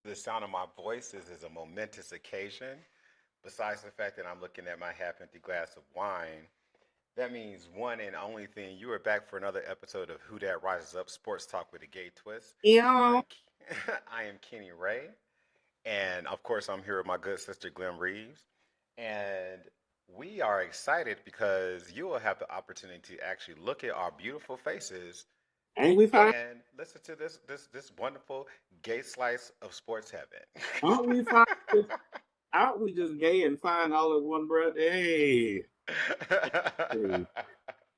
the sound of my voice. This is a momentous occasion. Besides the fact that I'm looking at my half empty glass of wine, that means one and only thing. You are back for another episode of Who Dat Rises Up Sports Talk with a Gay Twist. Yeah. I'm, I am Kenny Ray. And of course, I'm here with my good sister, Glenn Reeves. And we are excited because you will have the opportunity to actually look at our beautiful faces Ain't we fine? and listen to this wonderful gay slice of sports heaven. Aren't we fine? Aren't we just gay and fine all in one breath? Hey. Hey.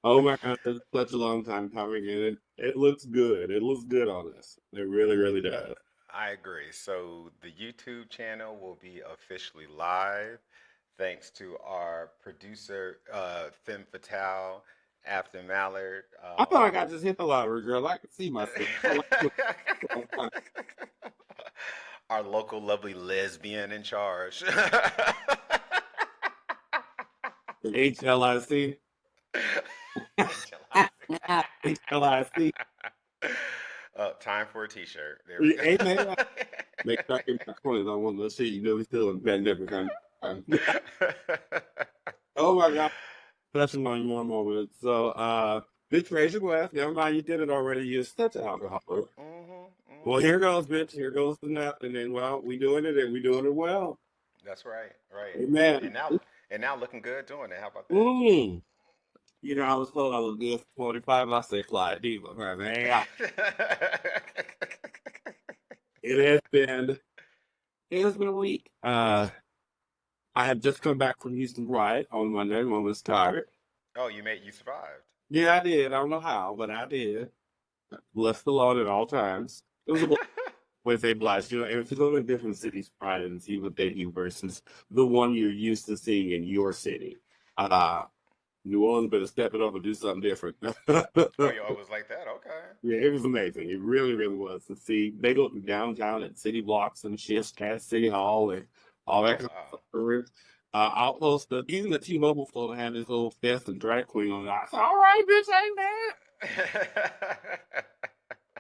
Oh my God, that's such a long time coming in. It looks good. It looks good on us. It really, really does. I agree. So the YouTube channel will be officially live thanks to our producer, Femme Fatale, Afton Mallard. I feel like I just hit the lottery, girl. I can see myself. Our local lovely lesbian in charge. HLIC. HLIC. Time for a t-shirt. There we go. Amen. Make sure I get my coins. I want to see you know we still in pandemic. Oh my God. That's annoying one moment. So, bitch, raise your glass. Never mind, you did it already. You're such an alcoholic. Well, here goes, bitch. Here goes the nap. And then, well, we doing it and we doing it well. That's right. Right. Amen. And now looking good doing it. How about that? You know, I was told I was good for 45. I say fly diva. Right, man. It has been a week. I have just come back from Houston Riot on Monday. One was tired. Oh, you survived. Yeah, I did. I don't know how, but I did. Left the Lord at all times. It was a with a blast. You know, if you go to different cities, Pride, and see what they do versus the one you're used to seeing in your city. New Orleans better step it up and do something different. Oh, it was like that? Okay. Yeah, it was amazing. It really, really was. To see, they go downtown at city blocks and shit, Cass City Hall and all that kind of stuff. Outpost, even the T-Mobile floor had this little fest and drag queen on it. I said, all right, bitch, ain't bad.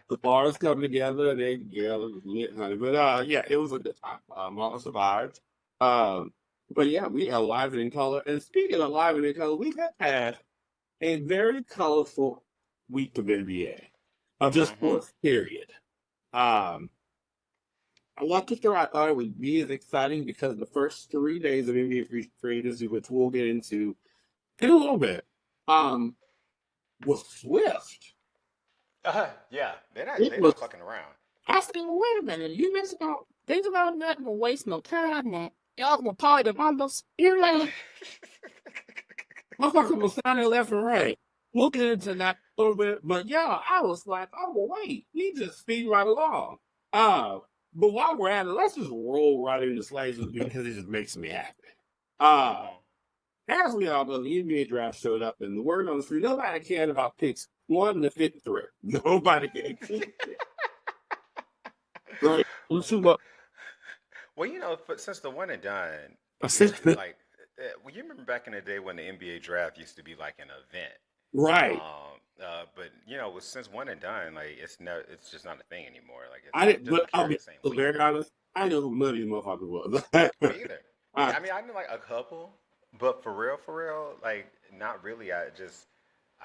The bars come together and they lit, honey. But yeah, it was a good time. All survived. But yeah, we are live and in color. And speaking of live and in color, we have had a very colorful week of NBA. Of just sports, period. A lot to throw. I thought it would be as exciting because the first 3 days of NBA free agency, which we'll get into in a little bit, was swift. Yeah, they're not fucking around. I said, wait a minute, you missed about things about nothing but waste no time that y'all gonna party the almost year later. Motherfucker was signing left and right. We'll get into that a little bit, but yeah, I was like, oh well, wait, we just speed right along. But while we're at it, let's just roll right into slaves because it just makes me happy. As we all know, the NBA draft showed up, and the word on the street, nobody cared about picks 1 to 53. Nobody cared. Right? Well, you know, since the one and done, like, well, you remember back in the day when the NBA draft used to be like an event, right? But you know, since one and done, like it's just not a thing anymore. Like I'll be very honest. I know who none of these motherfuckers was. Me either. I mean, I knew like a couple, but for real, like not really. I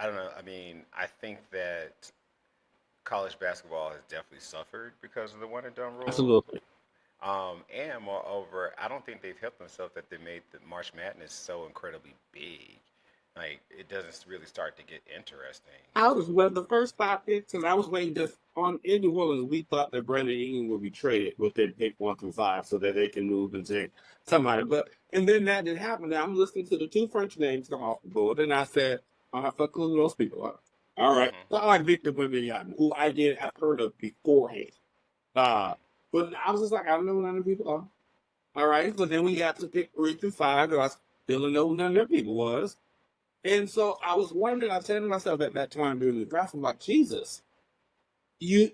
don't know. I mean, I think that college basketball has definitely suffered because of the one and done rule. Absolutely. And moreover, I don't think they've helped themselves that they made the March Madness so incredibly big. Like, it doesn't really start to get interesting. I was the first 5 picks, and I was waiting just on in New Orleans. We thought that Brandon Ingram would be traded with their pick 1 through 5 so that they can move and take somebody. And then that didn't happen. Now I'm listening to the 2 French names come off the board, and I said, all right, fuck who those people are. All right. So I like Victor Wembanyama, who I did have heard of beforehand. But I was just like, I don't know who none of the people are. All right. So then we got to pick 3 through 5, and I still didn't know who none of their people was. And so I was wondering, I said to myself at that time during the draft, I'm like, Jesus, you're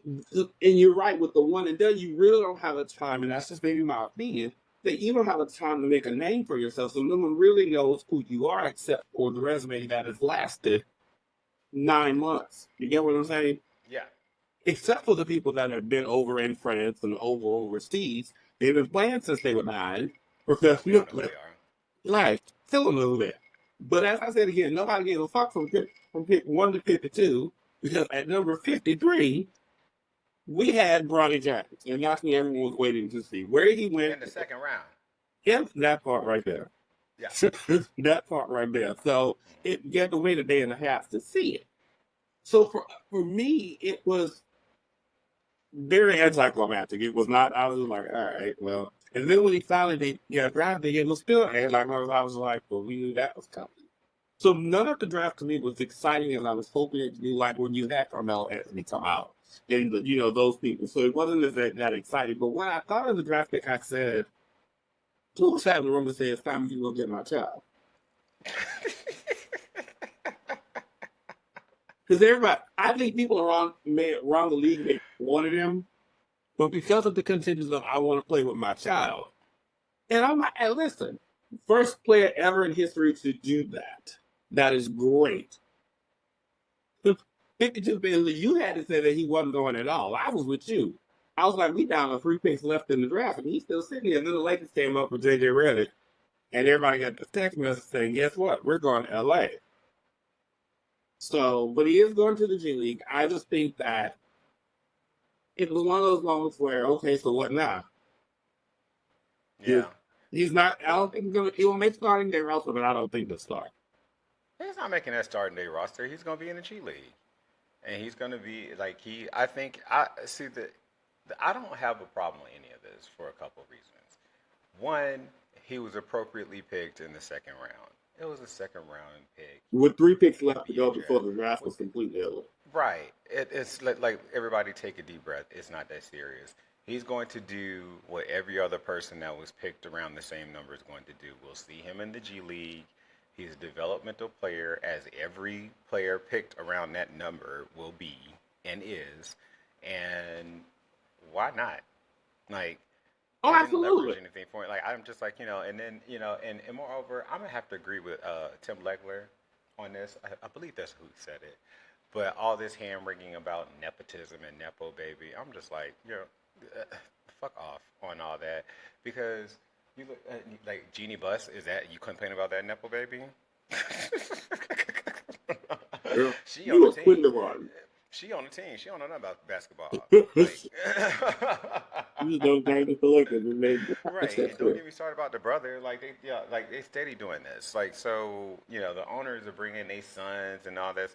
right with the one and done, you really don't have a time, and that's just maybe my opinion, that you don't have a time to make a name for yourself, so no one really knows who you are except for the resume that has lasted 9 months. You get what I'm saying? Yeah. except for the people that have been over in France and overseas, they've been playing since they were 9. We don't know who they are. Life, still a little bit. But as I said again, nobody gave a fuck from pick 1 to 52 because at number 53, we had Bronny James, and that's what everyone was waiting to see where he went. In the second round. Yeah, that part right there. Yeah. That part right there. So you had to wait a day and a half to see it. So for me, it was very anticlimactic. It was not. I was like, all right, well. And then when he finally drafted, it was still anticlimactic. I was like, well, we knew that was coming. So none of the draft to me was exciting as I was hoping it to be like when you had Carmelo Anthony come out and those people. So it wasn't that exciting. But when I thought of the draft pick, I said, "Who was having the room to say it's time you go get my child?" Because everybody, I think people around the league they wanted him, but because of the contingents of I want to play with my child, and I'm like, hey, listen, first player ever in history to do that. That is great. 52 picks, you had to say that he wasn't going at all. I was with you. I was like, we down to 3 picks left in the draft, and he's still sitting here. And then the Lakers came up with JJ Redick, and everybody got the text message saying, guess what? We're going to LA. So, but he is going to the G League. I just think that it was one of those moments where, okay, so what now? Yeah. He's not, I don't think he will make starting day roster, but I don't think he'll start. He's not making that starting day roster. He's going to be in the G League. And he's going to be, like, I don't have a problem with any of this for a couple of reasons. One, he was appropriately picked in the second round. It was a second round pick. With 3 picks left to go before the draft was completely over. Right. It's like everybody take a deep breath. It's not that serious. He's going to do what every other person that was picked around the same number is going to do. We'll see him in the G League. He's a developmental player, as every player picked around that number will be and is. And why not? Like, oh, I didn't absolutely. leverage anything for it. Like, I'm just like, and then, and moreover, I'm going to have to agree with Tim Legler on this. I believe that's who said it. But all this hand-wringing about nepotism and nepo baby, I'm just like, fuck off on all that. Because you look like Jeannie Buss, is that you complain about that nepo baby? Girl, She you on the was team. putting the one. She on the team. She don't know nothing about basketball. You Like, just don't think it's collective and made right. And don't get me started about the brother. Like they steady doing this. Like, so the owners are bringing their sons and all that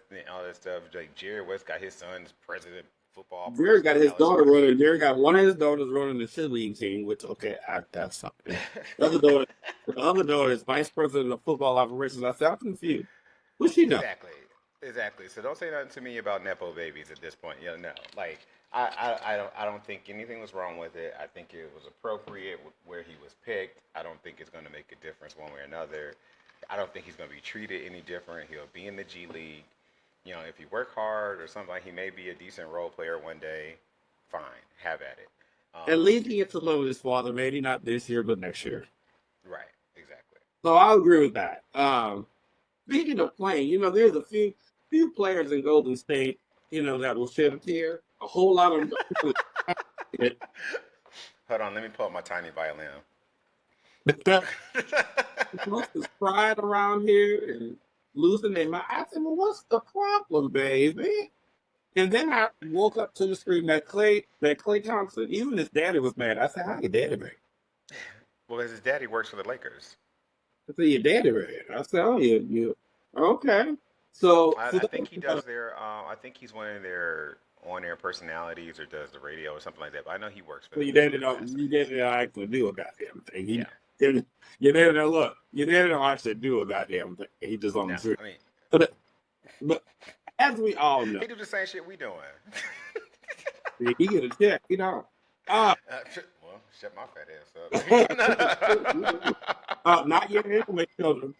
stuff. Like Jerry West got his son's president football. Jerry got his Dallas daughter Stars. running. Jerry got one of his daughters running the City League team, which that's something. The other daughter is vice president of football operations. I said, I'm confused. What's she know? Exactly. So don't say nothing to me about nepo babies at this point. No. Like I don't think anything was wrong with it. I think it was appropriate where he was picked. I don't think it's going to make a difference one way or another. I don't think he's going to be treated any different. He'll be in the G League. If you work hard or something, he may be a decent role player one day. Fine, have at it. At least he gets to live with his father. Maybe not this year, but next year. Right, exactly. So I agree with that. Speaking of playing, there's a few players in Golden State, that will shed a tear. A whole lot of them. Hold on, let me pull up my tiny violin. Most is pride around here and losing their mind. I said, well, what's the problem, baby? And then I woke up to the screen that Clay Thompson, even his daddy was mad. I said, how your daddy mad? Well, his daddy works for the Lakers. I said, your daddy mad. I said, oh, you. Okay. So I think he does their. I think he's one of their on-air personalities or does the radio or something like that. But I know he works for. So the your daddy don't actually do a goddamn thing. Yeah. Your daddy don't look. Your daddy don't actually do a goddamn thing. He just on the street. I mean, but as we all know, he do the same shit we doing. he get a check, well, shut my fat ass up. Not yet anyway, children.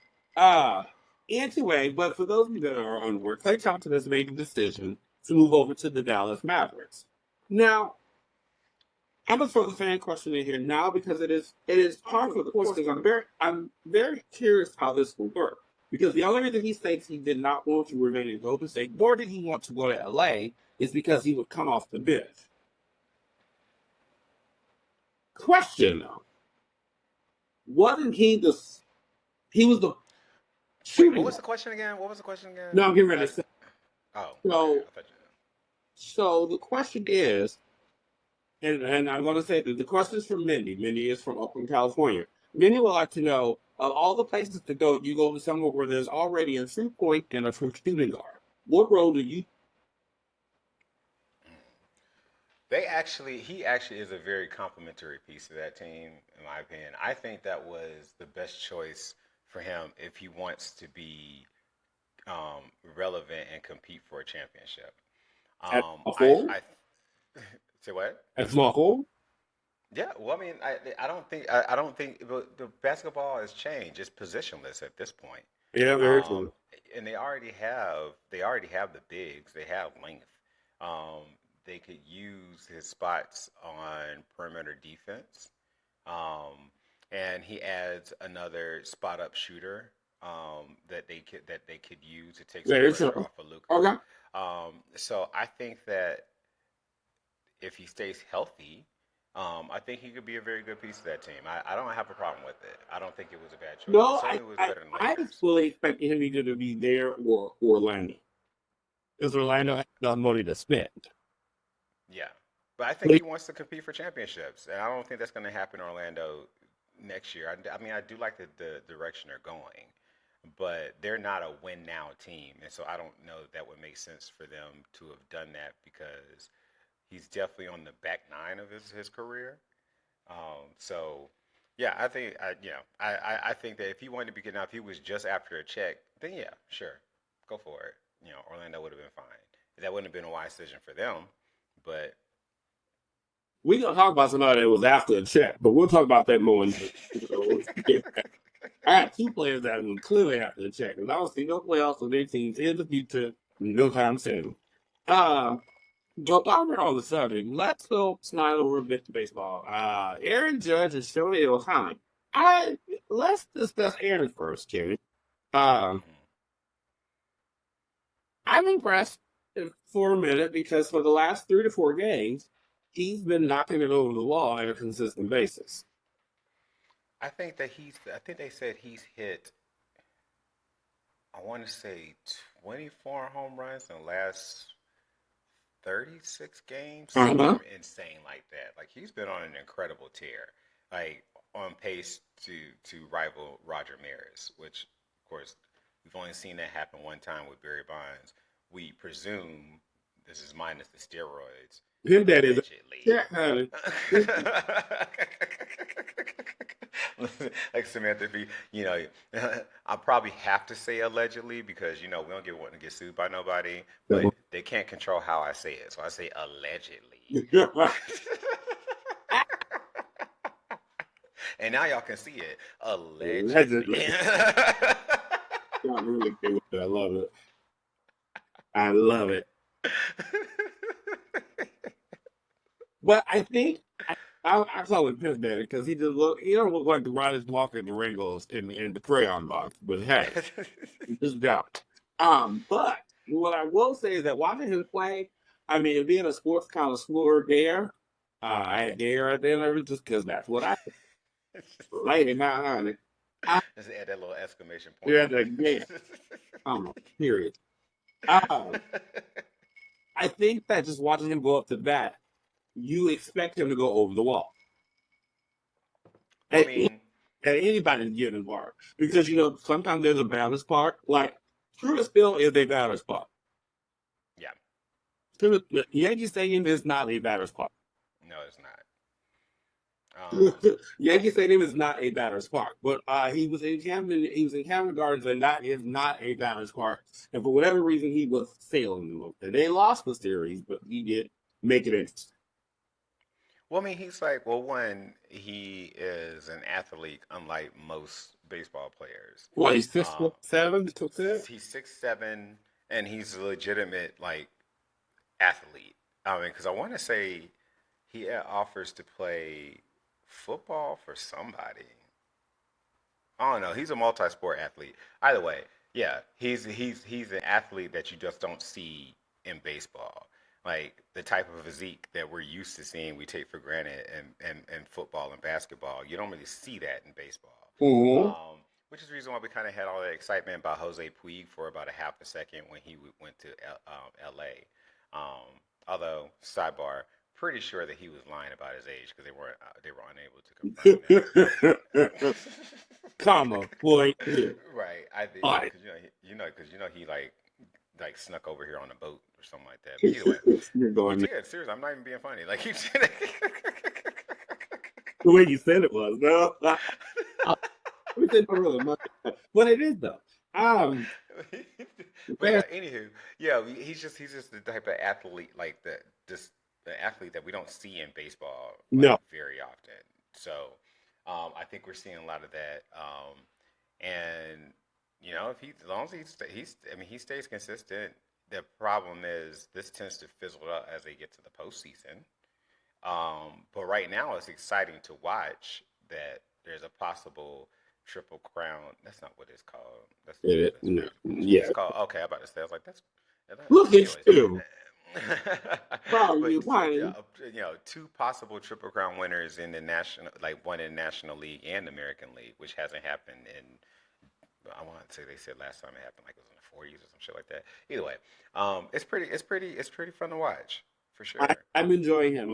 Anyway, but for those of you that are on work, Klay Thompson has made the decision to move over to the Dallas Mavericks. Now, I'm gonna throw the fan question in here now because it is part of the course. I'm very curious how this will work. Because the only reason he states he did not want to remain in Golden State, nor did he want to go to LA, is because he would come off the bench. Question though, wasn't he was the Wait, what shooting was guard. the question again? What was the question again? No, I'm getting ready to say. Oh, okay. So, I thought you. so the question is, and I'm going to say that the question is from Mindy. Mindy is from Oakland, California. Mindy would like to know of all the places to go, you go to somewhere where there's already a true point and a true shooting guard. What role do you? He actually is a very complimentary piece of that team, in my opinion. I think that was the best choice for him if he wants to be relevant and compete for a championship. At a whole? I say what? At small hole? Yeah, well, I mean, I don't think the basketball has changed. It's positionless at this point. Yeah, very Um, true. and they already have the bigs. They have length. Um, they could use his spots on perimeter defense. Um, and he adds another spot up shooter that they could use to take some Very pressure true. off of Luca. Okay. So I think that if he stays healthy, I think he could be a very good piece of that team. I don't have a problem with it. I don't think it was a bad choice. It No, certainly was better than I Lakers. fully expected him either to be there or Orlando. Because Orlando has enough money to spend. Yeah, but I think he wants to compete for championships, and I don't think that's going to happen in Orlando next year. I mean, I do like the direction they're going, but they're not a win now team, and so I don't know that would make sense for them to have done that because he's definitely on the back nine of his career. So yeah, I think that if he wanted to be getting out, if he was just after a check, then yeah, sure, go for it. Orlando would have been fine. That wouldn't have been a wise decision for them, but We gonna talk about somebody that was after a check, but we'll talk about that more. I got two players that are clearly after the check, and I don't see no playoffs for their teams in the future no time soon. Uh, Joe Palmer on the subject. Let's go slide over a bit to baseball. Aaron Judge and Shohei Ohtani. Let's discuss Aaron first, Kerry. Um, mhm. I'm impressed for a minute because for the last 3 to 4 games, he's been knocking it over the wall on a consistent basis. I think they said he's hit. I want to say 24 home runs in the last 36 games, Uh-huh. something insane like that. Like he's been on an incredible tear, like on pace to rival Roger Maris, which of course we've only seen that happen one time with Barry Bonds. We presume this is minus the steroids, His dad is allegedly. yeah, honey. Like Samantha, I probably have to say allegedly because we don't want to get sued by nobody, but they can't control how I say it, so I say allegedly. And now y'all can see it allegedly. Allegedly. I'm really good with it. I love it. I love it. But I think I saw with Piss Daddy because he don't look like the Riders Walker and the Ringos in the crayon box. But hey, just doubt. But what I will say is that watching him play, I mean, being a sports connoisseur there, I had Gare right there just because that's what I lady now, honey. I Just add that little exclamation point. yeah, the yeah, period. Um, I think that just watching him go up to bat, you expect him to go over the wall. Well, I At, mean, at anybody's given part. Because sometimes there's a balance part. Like Truist Field is a balance part. yeah, Yankee Stadium is not a batter's park. no, it's not. Um, Yankee Stadium is not a batter's park. But he was in Camden Gardens, and that is not a batter's park. And for whatever reason, he was failing them. And they lost the series, but he did make it interesting. well, I mean, he's like, well, one, he is an athlete, unlike most baseball players. What, he's six Um, foot seven, six foot? he's 6'7", and he's a legitimate like athlete. I mean, because I want to say he offers to play football for somebody. I don't know. He's a multi-sport athlete. Either way, Yeah, he's an athlete that you just don't see in baseball. Like the type of physique that we're used to seeing, we take for granted in football and basketball. You don't really see that in baseball. Mhm. Which is the reason why we kind of had all that excitement about Jose Puig for about a half a second when he went to LA. Although, sidebar, pretty sure that he was lying about his age because they were unable to confirm Comma, point here. that. Right. I did, All right. because because he like snuck over here on a boat or something like that. But either way, You're he going did. Seriously, I'm not even being funny. Like he did. the way you said it was. No, we said for real, but it is though. Um, But yeah, anywho, yeah, he's just the type of athlete like the athlete that we don't see in baseball like no, very often. So I think we're seeing a lot of that. And if as long as he stays consistent. The problem is this tends to fizzle out as they get to the postseason. But right now it's exciting to watch that there's a possible triple crown. That's not what it's called. That's no, basketball. yeah. It's called. Okay, I'm about to say. I was like, that's. Look at Anyways, you. Wow, but you whining. two possible triple crown winners in the national, like one in National League and American League, which hasn't happened in. I want to say they said last time it happened like it was in the 40s or some shit like that. Either way, it's pretty fun to watch for sure. I'm enjoying him.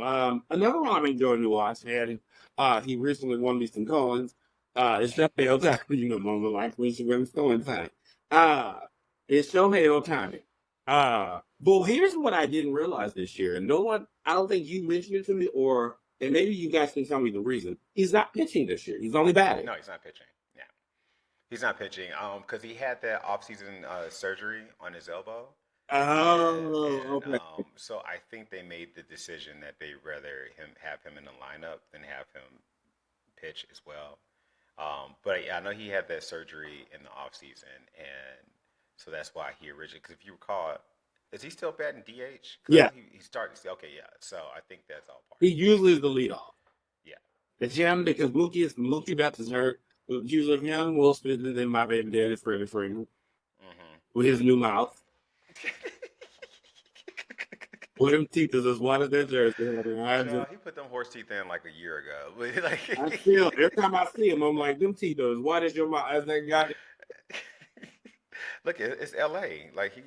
Another one I'm enjoying to watch, and he recently won me some coins. It's Shohei Ohtani, one of the like recent women's coin time. It's Shohei Ohtani. But here's what I didn't realize this year, and no one, I don't think you mentioned it to me, and maybe you guys can tell me the reason. He's not pitching this year. He's only batting. No, he's not pitching. Yeah, he's not pitching. Because he had that offseason surgery on his elbow. Oh, okay. So I think they made the decision that they rather have him in the lineup than have him pitch as well. But yeah, I know he had that surgery in the off season, and so that's why he originally. Because if you recall, is he still batting DH? Because I Yeah, know he started. Okay, yeah. So I think that's all part he of it. usually is the leadoff. Yeah. It's him because Mookie Betts is hurt. It's usually him, Will Smith, and then my baby daddy, Freddie Freeman, Hmm. with his new mouth. With them teeth is as white as their jersey. Child, he put them horse teeth in like a year ago. But like, I feel every time I see him, I'm like, them teeth are as white as your mouth. As they got it. look, it's L.A. Like he's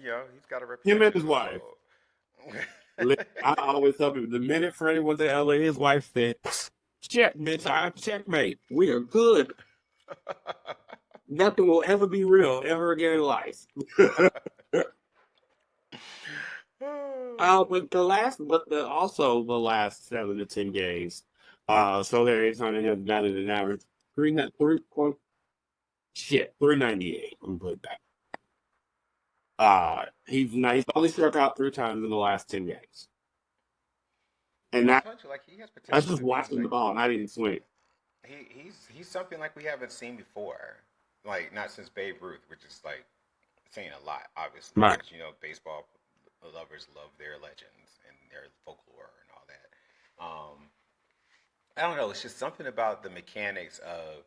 got a Him and reputation his for wife. gold. I always tell people the minute Freddie went to LA, his wife said, "Check, bitch, I checkmate. We are good. Nothing will ever be real ever again in life." Also the last 7 to 10 games. So there is on him down in an average 398. I'm put that. He's nice. Only struck out 3 times in the last 10 games, and I that told you, like he has I was potential just to be watching the like ball and I didn't swing. he's something like we haven't seen before, like not since Babe Ruth, which is like saying a lot, obviously, Right. because baseball lovers love their legends and their folklore and all that. I don't know. It's just something about the mechanics of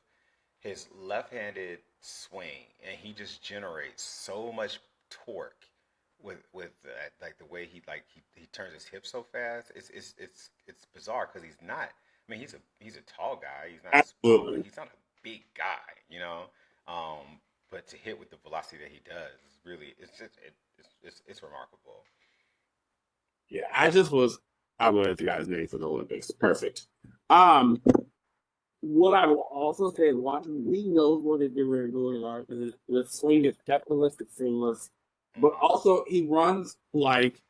his left-handed swing, and he just generates so much torque with like the way he turns his hips so fast. It's bizarre because he's not. I mean, he's a tall guy. He's not small. Absolutely. He's not a big guy. But to hit with the velocity that he does, is really, it's remarkable. Yeah, I wanted the guy's name for the Olympics. Perfect. Um, what I will also say is watching, we know what they do very good are. The swing is effortless, it's seamless, but Hmm. also he runs like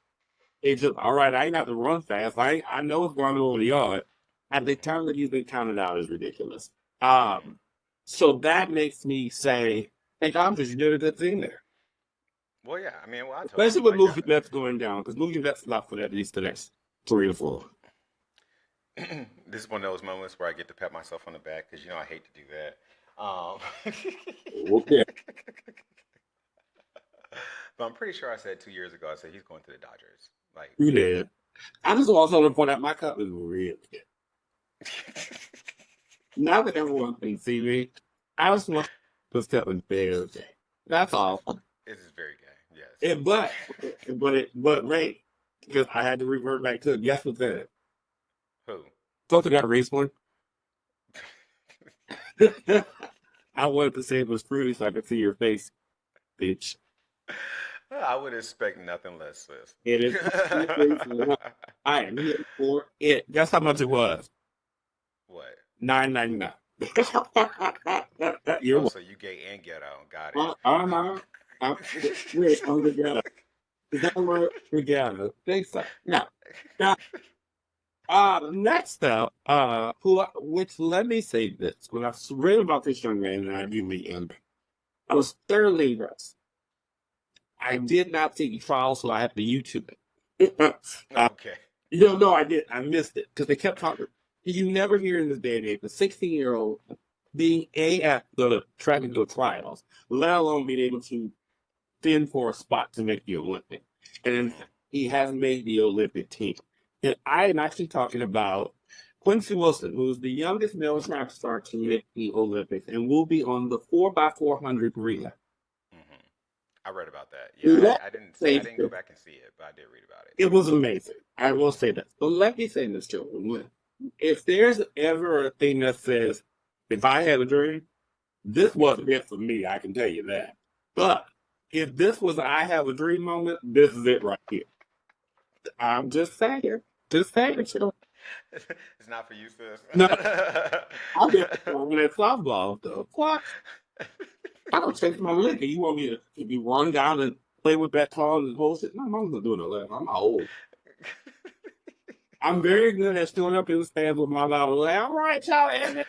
it's just all right. I ain't have to run fast. I know it's running over the yard. At the time that he's been counted out is ridiculous. Hmm. Um, so that makes me say, hey, Thomas, you did a good thing there. Well, yeah. I mean, well, I told Especially you, with like, Mookie Betts going down, because Mookie Betts is not for at least the next 3 to 4. this is one of those moments where I get to pat myself on the back because I hate to do that. Okay. But I'm pretty sure I said 2 years ago. I said he's going to the Dodgers. Like, You did. I just also want to point out my cup is really good. Now that everyone can see me, I just want to tell them Bears. That's all. It is very gay. Yes. And, but Ray, because I had to revert back to it. Guess what's in it? Who? Something got a race one. I wanted to say it was fruity so I could see your face, bitch. I would expect nothing less, sis. It is. I am here for it. Guess how much it was? What? $9.99. You're Oh, welcome. so you gay and ghetto. Got I'm we're on the ghetto. Is that where we're ghetto? Think so. No. Now, next up, which let me say this. When I read about this young man and I knew me, and I was thoroughly impressed. I did not see the trial, so I had to YouTube it. Okay. No, I did. I missed it because they kept talking. You never hear in this day and age a 16-year-old being at the track and field trials, let alone being able to thin for a spot to make the Olympic. And he hasn't made the Olympic team. And I am actually talking about Quincy Wilson, who's the youngest male track star to make the Olympics and will be on the 4x400 relay. I read about that. Yeah, I didn't go back and see it, but I did read about it. It was amazing. I will say that. But let me say this, children. If there's ever a thing that says, if I had a dream, this wasn't it for me, I can tell you that. But if this was an I have a dream moment, this is it right here. I'm just saying. Just saying, children. It's not for you, sis. No. I'll be playing at softball, though. What? I don't take my liquor. You want me to be run down and play with batons and whole shit? No, I'm not doing all that. I'm old. I'm very good at stewing up in the stands with my loud like, all right, y'all. Okay.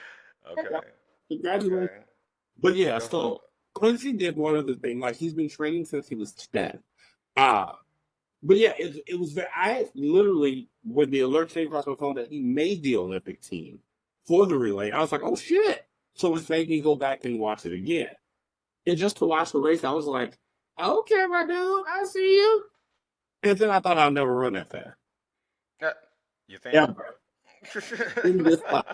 Congratulations. Okay. But yeah, so Quincy did one of the things, like he's been training since he was 10. But yeah, it was very, I literally, when the alert came across my phone that he made the Olympic team for the relay, I was like, oh shit. So it's making me go back and watch it again. And just to watch the race, I was like, okay, my dude, I see you. And then I thought I'd never run that fast. You think? Ever. In this life.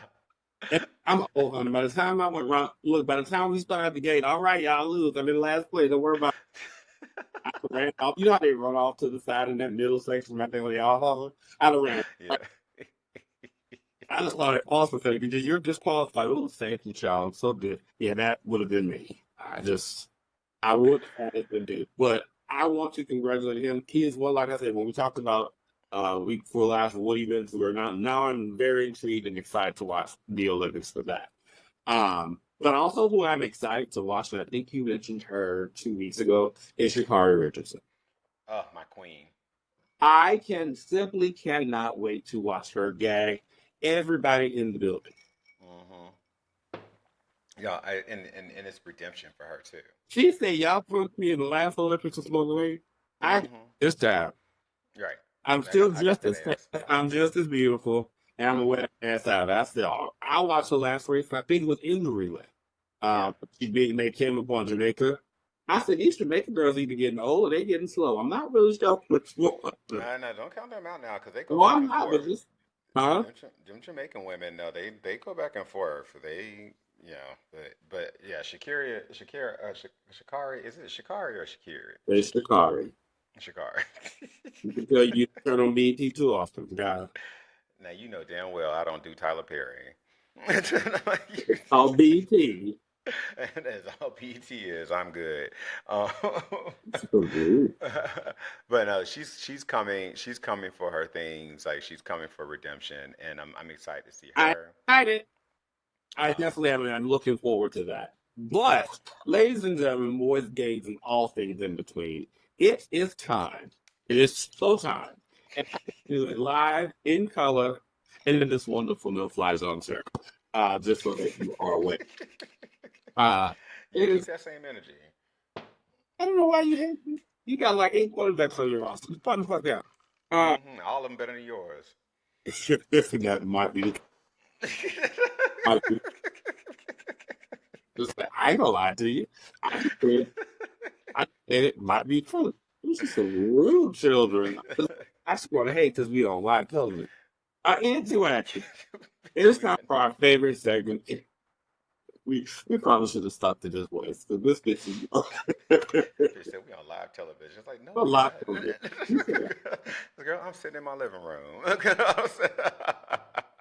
And I'm old, honey. By the time I went around, look, by the time we started at the gate, all right, y'all lose. I'm in last place. Don't worry about it. I ran off. You know how they run off to the side in that middle section right there where they all holler? I done ran. Yeah. I just thought it awesome thing because you're disqualified. Oh, thank you, child. I'm so good. Yeah, that would have been me. I would have it been dude. But I want to congratulate him. He is one, like I said, when we talked about week before last, what he been through. Now I'm very intrigued and excited to watch the Olympics for that. But also who I'm excited to watch, and I think you mentioned her 2 weeks ago, is Sha'Carri Richardson. Oh, my queen. I simply cannot wait to watch her gag everybody in the building. Yeah, and it's redemption for her too. She said, "Y'all put me in the last Olympics with Slow this time, Right. I'm just as beautiful, and I'm a wet ass out." I said, I watched the last race. I think it was in the relay. They came upon Jamaica. I said, these Jamaican girls either getting old or they getting slow. I'm not really sure which one. No, don't count them out now because they go Well, back I'm and not, forth. but just, huh? Them Jamaican women, no, they go back and forth. They, but yeah, Shakira, Shakari, is it Shakari or Shakira? It's Sha'Carri. Shakari. You can tell you turn on BT too often, guys. Now you know damn well I don't do Tyler Perry. All BT. And as all PT is, I'm good. But no, she's coming. She's coming for her things. Like she's coming for redemption, and I'm excited to see her. I definitely am. I'm looking forward to that. But, ladies and gentlemen, boys, gays, and all things in between, it is time. It is so time. And I do it live in color and in this wonderful No Fly Zone, sir. Just so that you are aware. Keep that same energy. I don't know why you hate me. You got like 8 quarterbacks on your roster. Put the fuck down. All of them better than yours. That might be. I ain't gonna lie to you. I said it might be true. This is some rude children. I swear to hate because we don't like television. Interaction. It's time for our favorite segment. we probably should have stopped at this voice. So this bitch is Bitch said we on live television. It's like, no, a we lot not. of it. You said Girl, I'm sitting in my living room.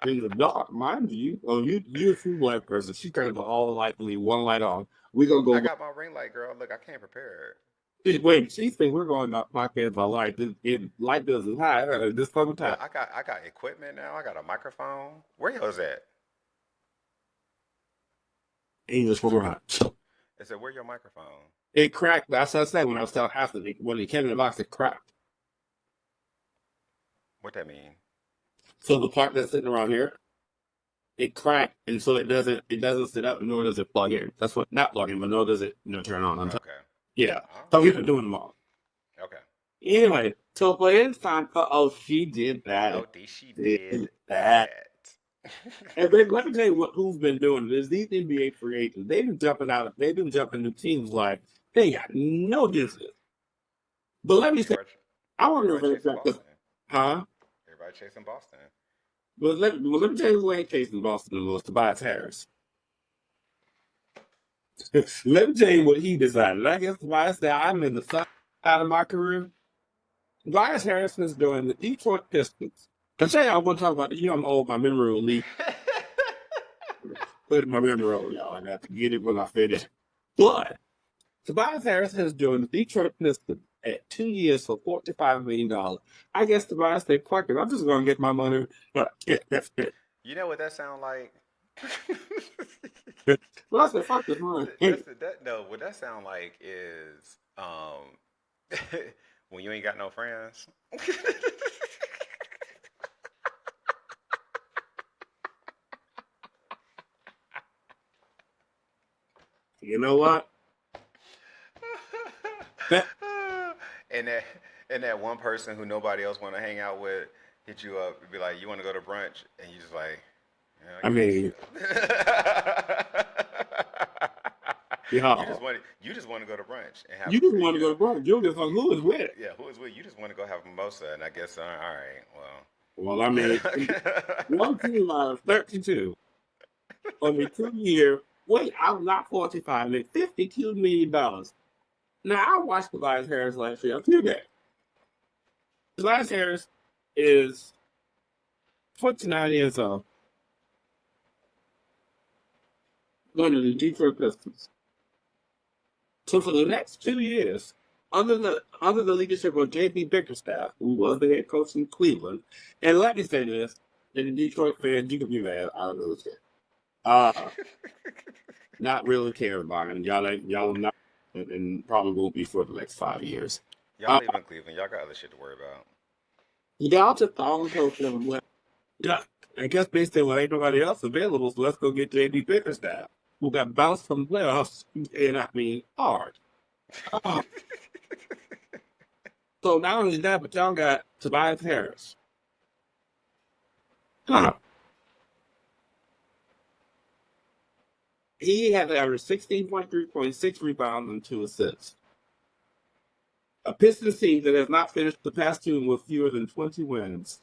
in the dark, mind you. Oh, you're a true black person. She turned all the light, leave one light on. We gonna I go. got my ring light, girl. Look, I came prepared. Wait, she think we're going to podcast by light. Light doesn't hide this fucking time. Look, I got equipment now. I got a microphone. Where yours at? English for right. I said, where your microphone? It cracked. That's what I said when I was telling after when it came in the box, it cracked. What that mean? So the part that's sitting around here, it cracked, and so it doesn't sit up, nor does it plug in. That's what not plug in, but nor does it turn on. Okay. Yeah. Oh, So we've been doing them all. okay. Anyway, so for it's time for she did that. Oh, she did that. And then let me tell you who's been doing this. These NBA free agents, they've been jumping out. They've been jumping to teams like they got no business. But let me say, I wonder if it's that. Huh? Everybody chasing Boston. But let me tell you who ain't chasing Boston was Tobias Harris. Let me tell you what he decided. I guess Tobias said, I'm in the side of my career. Tobias Harris is doing the Detroit Pistons. I tell you, I want to talk about it. I'm old, my memory will leave. Put my memory roll, y'all. I got to get it when I finish. But Tobias Harris is doing the Detroit Pistons at 2 years for $45 million. I guess Tobias said, fuck it, I'm just going to get my money. But yeah, that's it. You know what that sound like? Well, I said, fuck this money. No, what that sound like is when you ain't got no friends. You know what? and that one person who nobody else want to hang out with hit you up and be like, you want to go to brunch? And you just like, yeah, I mean, yeah. You just want to go to brunch and have. You just want to go to brunch. You just want who is with it. Yeah, who is with? You just want to go have a mimosa, and I guess all right. Well, I mean, one team out of 32 on the 2 year. Wait, I'm not 45. At $52 million. Now I watched Tobias Harris last year. I'll tell you that. Tobias Harris is 29 years old. Going to the Detroit Pistons. So for the next 2 years, under the leadership of J.B. Bickerstaff, who was the head coach in Cleveland, and let me say this, and the Detroit fans, you can be mad, I don't really care. Not really care about him. Y'all not, and probably won't be for the next 5 years. Y'all live in Cleveland. Y'all got other shit to worry about. Y'all just all coach them. Yeah, I guess based on what ain't nobody else available, so let's go get J.B. Bickerstaff, who got bounced from the playoffs, and I mean hard. So not only that, but y'all got Tobias Harris. He had averaged 16.3 points, 6 rebounds, and 2 assists. A Pistons team that has not finished the past 2 with fewer than 20 wins.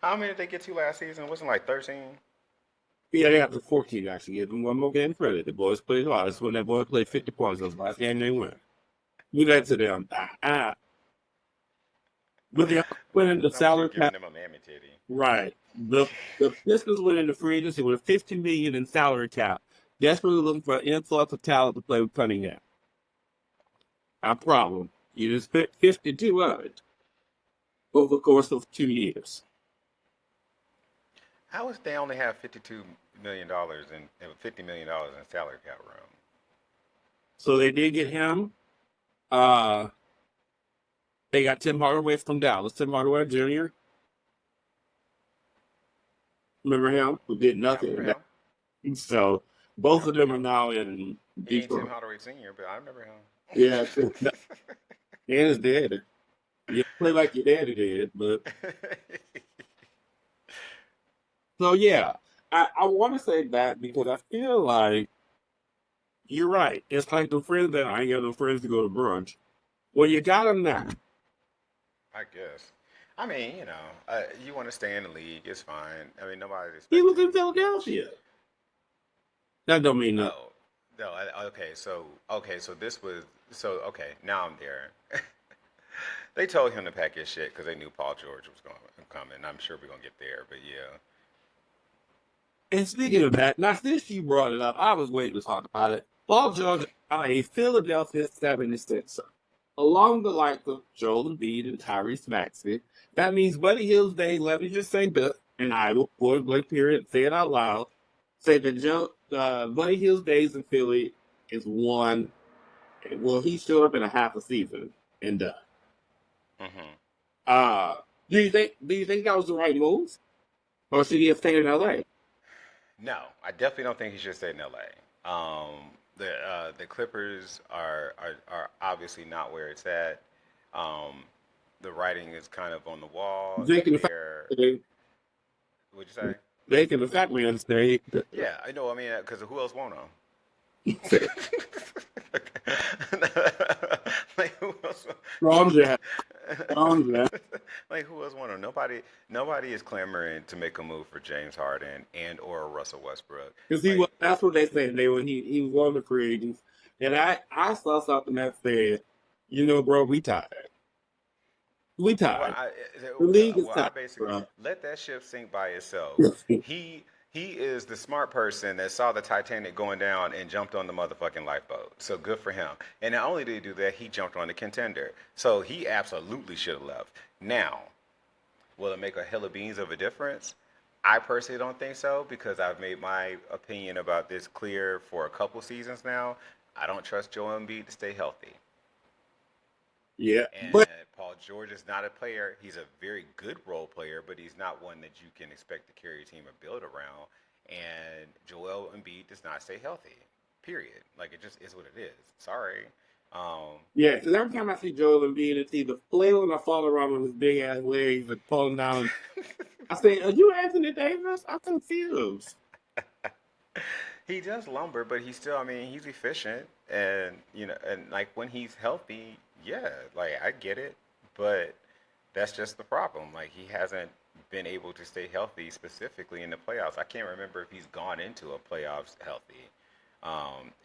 How many did they get to last season? Wasn't it like 13? Yeah, they got to 14 actually. Give them one more game credit. The boys played hard. That's when that boy played 50 points. That was the last game they win. Do that to them. But they winning the salary cap. Them a mammy titty. Right. The Pistons went into free agency with $50 million in salary cap. Desperately looking for an influx of talent to play with Cunningham. Our problem. You just spent 52 of it over the course of 2 years. How is they only have $52 million and $50 million in salary cap room? So they did get him. They got Tim Hardaway from Dallas. Tim Hardaway Jr. Remember him? Who did nothing. So both of them are now in Detroit. Tim Hardaway Sr., but I remember him. Yeah. Dan is dead. You play like your daddy did, but. So yeah, I want to say that because I feel like you're right. It's like the friends that I ain't got no friends to go to brunch. Well, you got them now. I guess. I mean, you want to stay in the league, it's fine. I mean, nobody's He was expecting in you to be. Philadelphia. That don't mean nothing. Oh, no. Okay, so this was so okay. Now I'm there. They told him to pack his shit because they knew Paul George was going to come, and I'm sure we're gonna get there. But yeah, And speaking of that, now since you brought it up, I was waiting to talk about it. Paul George are a Philadelphia 76er. Along the likes of Joel Embiid and Tyrese Maxey. That means Buddy Hill's days, let me just say this, and I will point blank period, say it out loud. Say that Buddy Hill's days in Philly is one, well, he showed up in a half a season and done. hmm Uh, do you think that was the right move? Or should he have stayed in LA? no, I definitely don't think he should stay in LA. The Clippers are obviously not where it's at. Um, the writing is kind of on the wall. They can They're What'd you say? they can effectively understand. Yeah, I know. I mean, because who else want them? Like who else? Wrong Jack. Wrong Jack. Like who else want him? Nobody is clamoring to make a move for James Harden and or Russell Westbrook. Because he was, Like, that's what they said. They when he was one of the free agents. And I saw something that said, bro, we tired. We well, tired. The league is I tired, basically bro. let that ship sink by itself. He he is the smart person that saw the Titanic going down and jumped on the motherfucking lifeboat. So good for him. And not only did he do that, he jumped on the contender. So he absolutely should have left. Now, will it make a hill of beans of a difference? I personally don't think so because I've made my opinion about this clear for a couple seasons now. I don't trust Joel Embiid to stay healthy. Yeah. But And Paul George is not a player. He's a very good role player, but he's not one that you can expect to carry a team or build around. And Joel Embiid does not stay healthy. Period. Like it just is what it is. Sorry. Um, yeah, because every time I see Joel Embiid, it's either flailing or falling around with his big ass legs and falling down. I say, are you Anthony Davis? I'm confused. he does lumber, but he's still. I mean, he's efficient, and and like when he's healthy, yeah, like I get it, but that's just the problem. Like he hasn't been able to stay healthy specifically in the playoffs. I can't remember if he's gone into a playoffs healthy,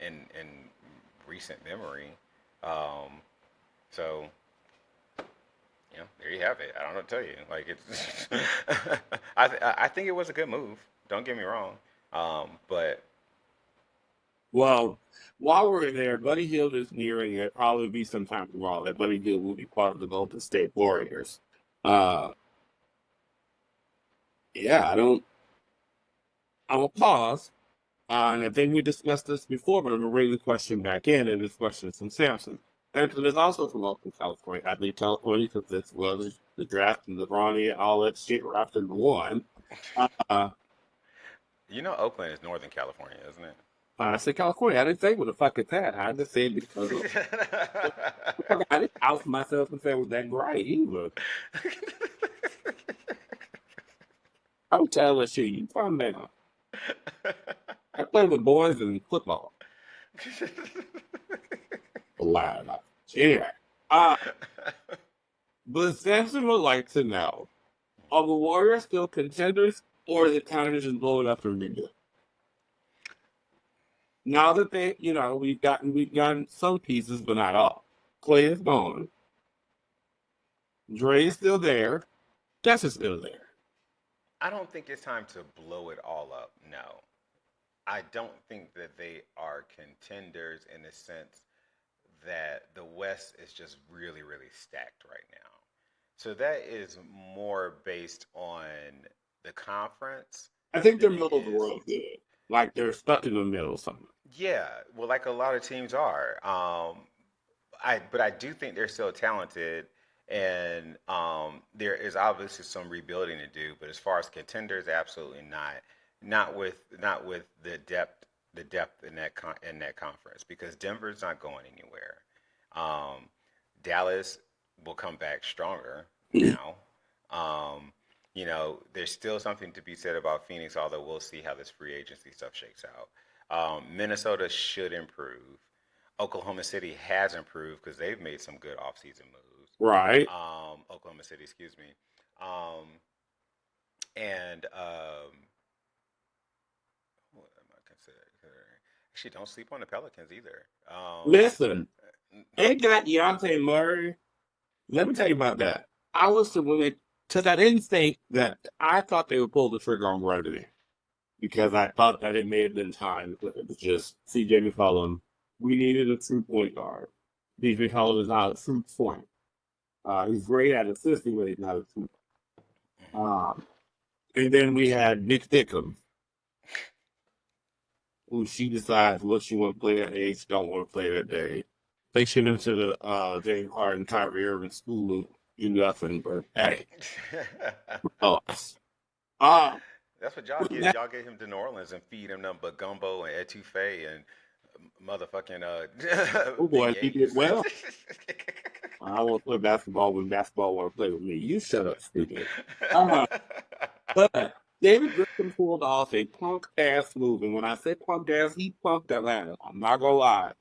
in recent memory. Um, so there you have it. I don't know what to tell you. Like it's, I think it was a good move. Don't get me wrong. But Well, while we're there, Buddy Hield is nearing it. Probably be sometime tomorrow that Buddy Hield will be part of the Golden State Warriors. Uh, yeah, I will pause. And I think we discussed this before, but I'm going to bring the question back in, and this question is from Samson. Samson is also from Oakland, California. I think California because this was the draft and the Ronnie and all that shit wrapped into one. Uh, Oakland is Northern California, isn't it? I said California. I didn't say what the fuck is that. I just said because I didn't out myself and say it was that great either. I'm telling you, you from there. I play with boys in football. Lie. Yeah. Uh, but Samson would like to know, are the Warriors still contenders or is it time to just blow it up and redo it? Now that we've gotten some pieces, but not all. Clay is gone. Dre is still there. Jess is still there. I don't think it's time to blow it all up. No. I don't think that they are contenders in the sense that the West is just really, really stacked right now. So that is more based on the conference I think they're than it middle of the is. road good. Like they're stuck in the middle of something. Yeah, well, like a lot of teams are. But I do think they're still talented, and there is obviously some rebuilding to do. But as far as contenders, absolutely not. Not with the depth in that conference because Denver's not going anywhere. Um, Dallas will come back stronger now. Um, there's still something to be said about Phoenix, although we'll see how this free agency stuff shakes out. Minnesota should improve. Oklahoma City has improved because they've made some good offseason moves. Right. Oklahoma City, excuse me. Um, and what am I considering? Actually, don't sleep on the Pelicans either. Listen, they got Deontay Murray. Let me tell you about that. I was the one because I didn't think that I thought they would pull the trigger on Rudy because I thought that it may have been time. But it was just CJ McCollum. We needed a true point guard. CJ McCollum is not a true point. He's great at assisting, but he's not a true. Um, and then we had Nick Thickham, who she decides what she want to play at age, don't want to play that day. They sent him to the James Harden, Kyrie Irving school. You nothing, but hey, oh, That's what y'all get. Y'all get him to New Orleans and feed him nothing but gumbo and etouffee and motherfucking oh big boy, he did A's. well. I won't play basketball when basketball want to play with me. You shut up, stupid. But David Griffin pulled off a punk ass move, and when I say punk ass, he punked Atlanta. I'm not gonna lie.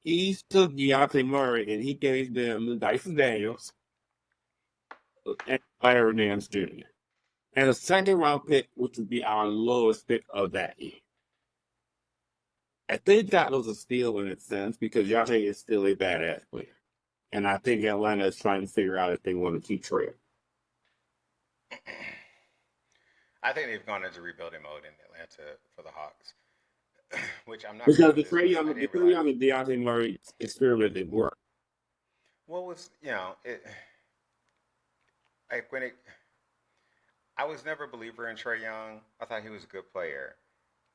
He took Deontay Murray and he gave them Dyson Daniels and Larry Nance Jr. and a second round pick, which would be our lowest pick of that year. I think that was a steal in a sense because Deontay is still a badass player. And I think Atlanta is trying to figure out if they want to keep Trey. I think they've gone into rebuilding mode in Atlanta for the Hawks, which I'm not Because really the Trey dismissing. I Young, the didn't Trey realize. Young and Deontay Murray experiment didn't work. What was like when it? I was never a believer in Trey Young. I thought he was a good player,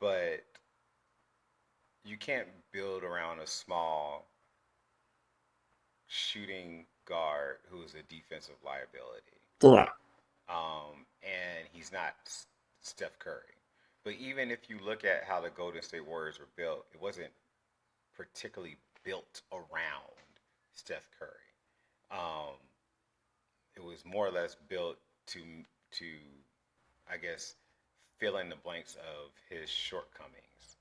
but you can't build around a small shooting guard who's a defensive liability. Correct. And he's not Steph Curry. But even if you look at how the Golden State Warriors were built, it wasn't particularly built around Steph Curry. Um, it was more or less built to I guess fill in the blanks of his shortcomings.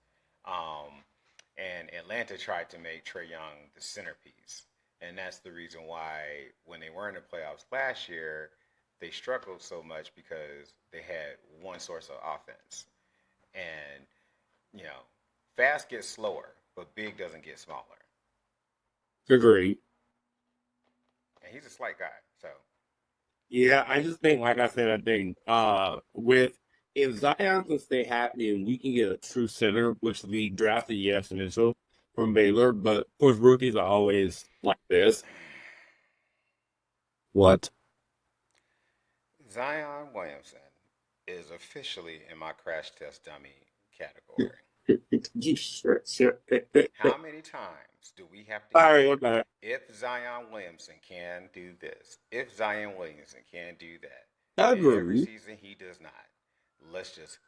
Um, and Atlanta tried to make Trey Young the centerpiece. And that's the reason why when they were in the playoffs last year, they struggled so much because they had one source of offense. And, you know, fast gets slower, but big doesn't get smaller. Agreed. And he's a slight guy, so. Yeah, I just think, like I said, I think with if Zion can stay happy and we can get a true center, which we drafted yes initial from Baylor, but of course rookies are always like this. What? Zion Williamson is officially in my crash test dummy category. Sure. How many times do we have to Sorry, hear okay. if Zion Williamson can do this, if Zion Williamson can do that, I and every agree. season he does not? Let's just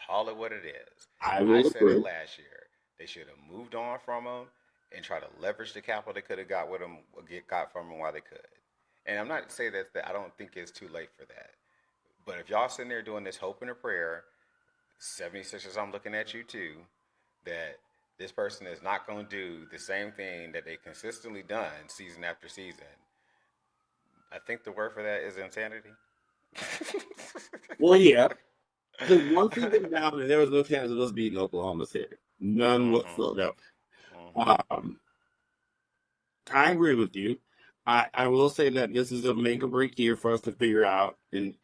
call it what it is. I I will said it agree. last year. They should have moved on from him and try to leverage the capital they could have got with him, got from him while they could. And I'm not saying that I don't think it's too late for that. But if y'all sitting there doing this hope and a prayer, 76ers, I'm looking at you too, that this person is not going to do the same thing that they consistently done season after season. I think the word for that is insanity. Well, yeah. Because once he went down, and there was no chance of us beating Oklahoma City. None Mm-hmm. whatsoever. Mm-hmm. Um, I agree with you. I will say that this is a make or break year for us to figure out, and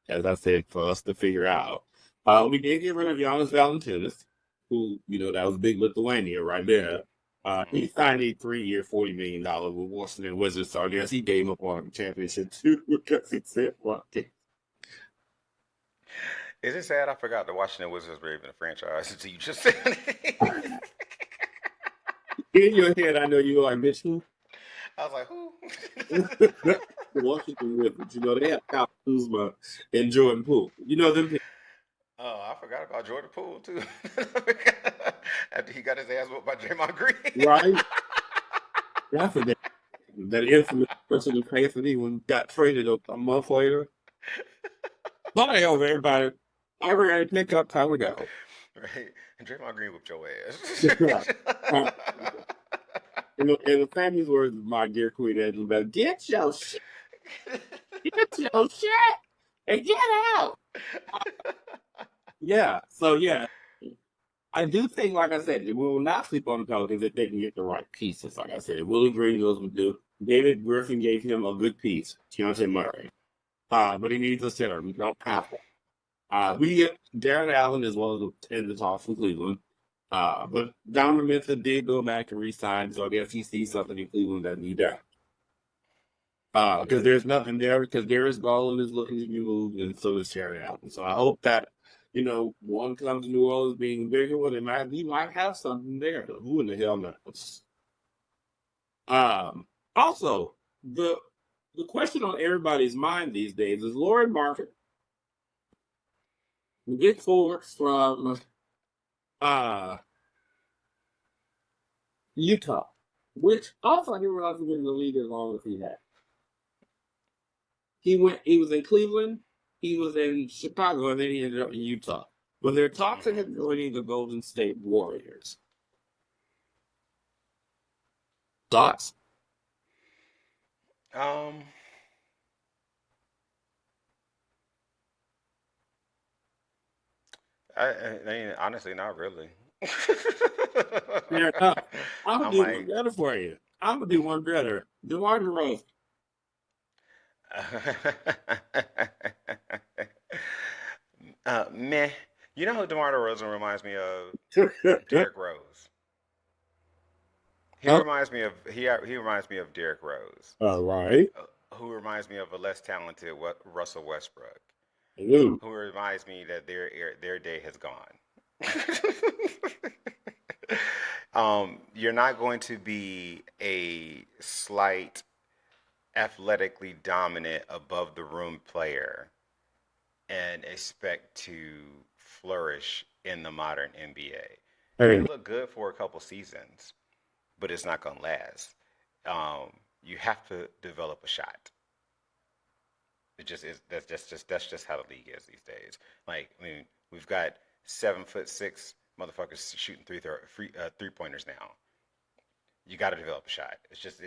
as I said, for us to figure out. We did get rid of Giannis Valanciunas, who, that was big Lithuania right there. He Mm-hmm. signed a 3-year, $40 million with Washington Wizards, so I guess he gave up on the championship too because he said, fuck it. Is it sad I forgot the Washington Wizards were even a franchise until you just said it? In your head, I know you like Michigan. I was like, who? The Washington Wizards, they have Kyle Kuzma and Jordan Poole. You know them people. Oh, I forgot about Jordan Poole too. After he got his ass whooped by Draymond Green. Right? I forget that infamous person who paid for me when got traded a month later. Sorry, over everybody. I ready to pick up time ago. Right. And Draymond Green whooped your ass. In the famous words of my dear Queen Elizabeth, get your shit, and get out. Yeah. So yeah, I do think, like I said, we will not sleep on the pelicans if they can get the right pieces. Like I said, Willie Green knows what to do. David Griffin gave him a good piece, Keontae Murray. But he needs a center. We don't have one. We get Darren Allen as well as in the talks from Cleveland. But Donovan Mitchell did go back and resign, so I guess he sees something in Cleveland that he does. Because there's nothing there, because Darius Garland is looking to be moved, and so is Terry Allen. So I hope that, one comes to New Orleans being bigger, well, he might have something there. Who in the hell knows? Also, the question on everybody's mind these days is Lauren Market get forwards from Utah, which also I didn't realize he was in the league as long as he had. He was in Cleveland, he was in Chicago, and then he ended up in Utah. But there are talks of him joining the Golden State Warriors. Thoughts? Um, I mean, honestly, not really. Fair enough. I'm gonna I'm do one like, better for you. I'm gonna do one better. DeMar DeRozan. meh. You know who DeMar DeRozan reminds me of? Derrick Rose. He Oh, reminds me of he reminds me of Derrick Rose, all right. who reminds me of a less talented Russell Westbrook, Ooh. who reminds me that their day has gone. You're not going to be a slight, athletically dominant, above the room player and expect to flourish in the modern NBA. You may Hey, look good for a couple seasons, but it's not going to last. You have to develop a shot. It just is. That's just how the league is these days. Like, I mean, we've got 7'6" motherfuckers shooting three pointers now. You got to develop a shot. It just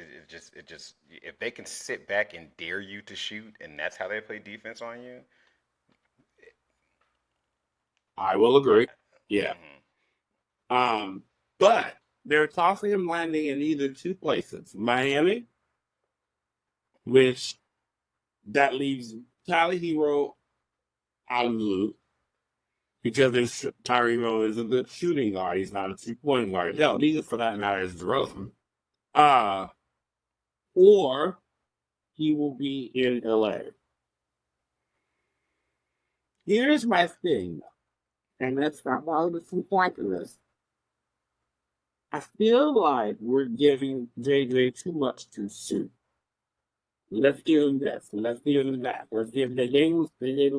if they can sit back and dare you to shoot, and that's how they play defense on you. I will agree. Yeah. Mm-hmm. Um, but they're tossing him landing in either two places. Miami, which that leaves Tyler Hero out of the loop because Tyler Hero is a good shooting guard. He's not a 3-point guard. Hell, neither for that matter is DeRozan. Uh, or he will be in LA. Here's my thing, and that's not why I was point to this. I feel like we're giving JJ too much too soon. Let's give him this. Let's give him that. Let's give they gave him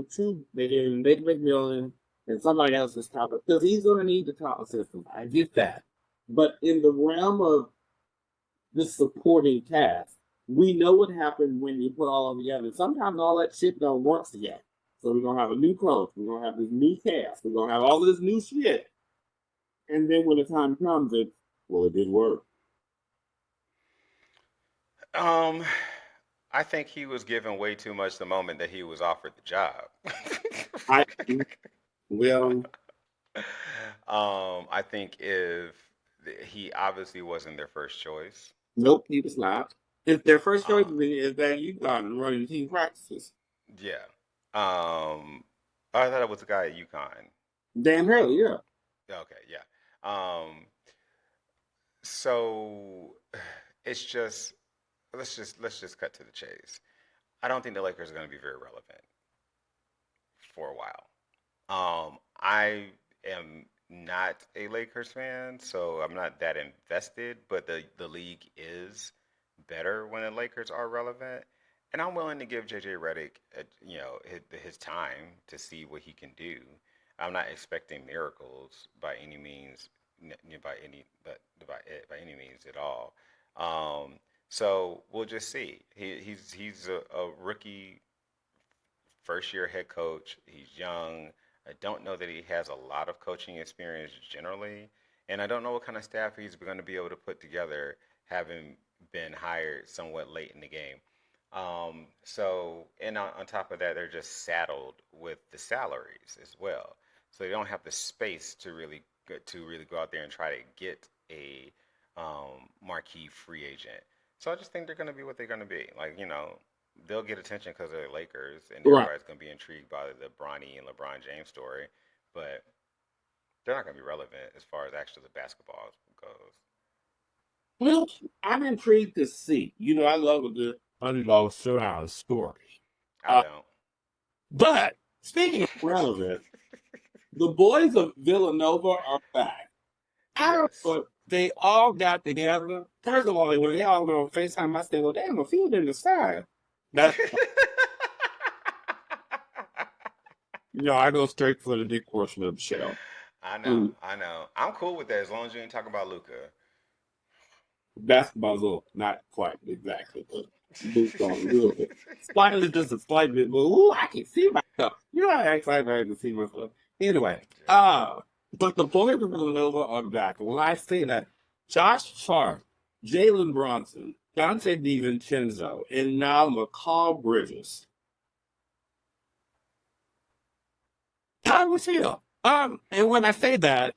two, they gave him Big McMillan and somebody else's top because he's gonna need the top system. I get that. But in the realm of the supporting cast, we know what happened when you put all of them together. Sometimes all that shit don't work together. So we're gonna have a new coach, we're gonna have this new cast, we're gonna have all this new shit. And then when the time comes, it didn't work. Um, I think he was given way too much the moment that he was offered the job. I well, I think if he obviously wasn't their first choice. nope, he was not. If their first choice Uh, is that you got running team practices. yeah. I thought it was the guy at UConn. Dan Hurley, yeah. Okay, yeah. So it's just let's just cut to the chase. I don't think the Lakers are going to be very relevant for a while. I am not a Lakers fan, so I'm not that invested. But the league is better when the Lakers are relevant, and I'm willing to give JJ Redick, his time to see what he can do. I'm not expecting miracles by any means, by any means at all. Um, so we'll just see. He's a rookie first year head coach. He's young. I don't know that he has a lot of coaching experience generally, and I don't know what kind of staff he's going to be able to put together having been hired somewhat late in the game. So, and on top of that, they're just saddled with the salaries as well. So they don't have the space to really go out there and try to get a marquee free agent. So I just think they're going to be what they're going to be. Like, they'll get attention because they're Lakers, and Right. everybody's going to be intrigued by the Bronny and LeBron James story. But they're not going to be relevant as far as actually the basketball goes. Well, I'm intrigued to see. I love a good underdog showdown story. I Uh, don't. but speaking of relevant, the boys of Villanova are back. I don't Yes. know if they all got together. First of all, when they all go on FaceTime, I said, well, damn, a field in the sky. That's, I go straight for the dick portion of the show. I know, Mm, I know. I'm cool with that as long as you ain't talking about Luca. basketball's little, not quite exactly, but moved on a little bit. Slightly, just a slight bit, but ooh, I can see myself. I actually I can see myself. Anyway, but the boys of Villanova are back. When I say that, Josh Hart, Jalen Bronson, Dante DiVincenzo, and now McCall Bridges. Time was here. And when I say that,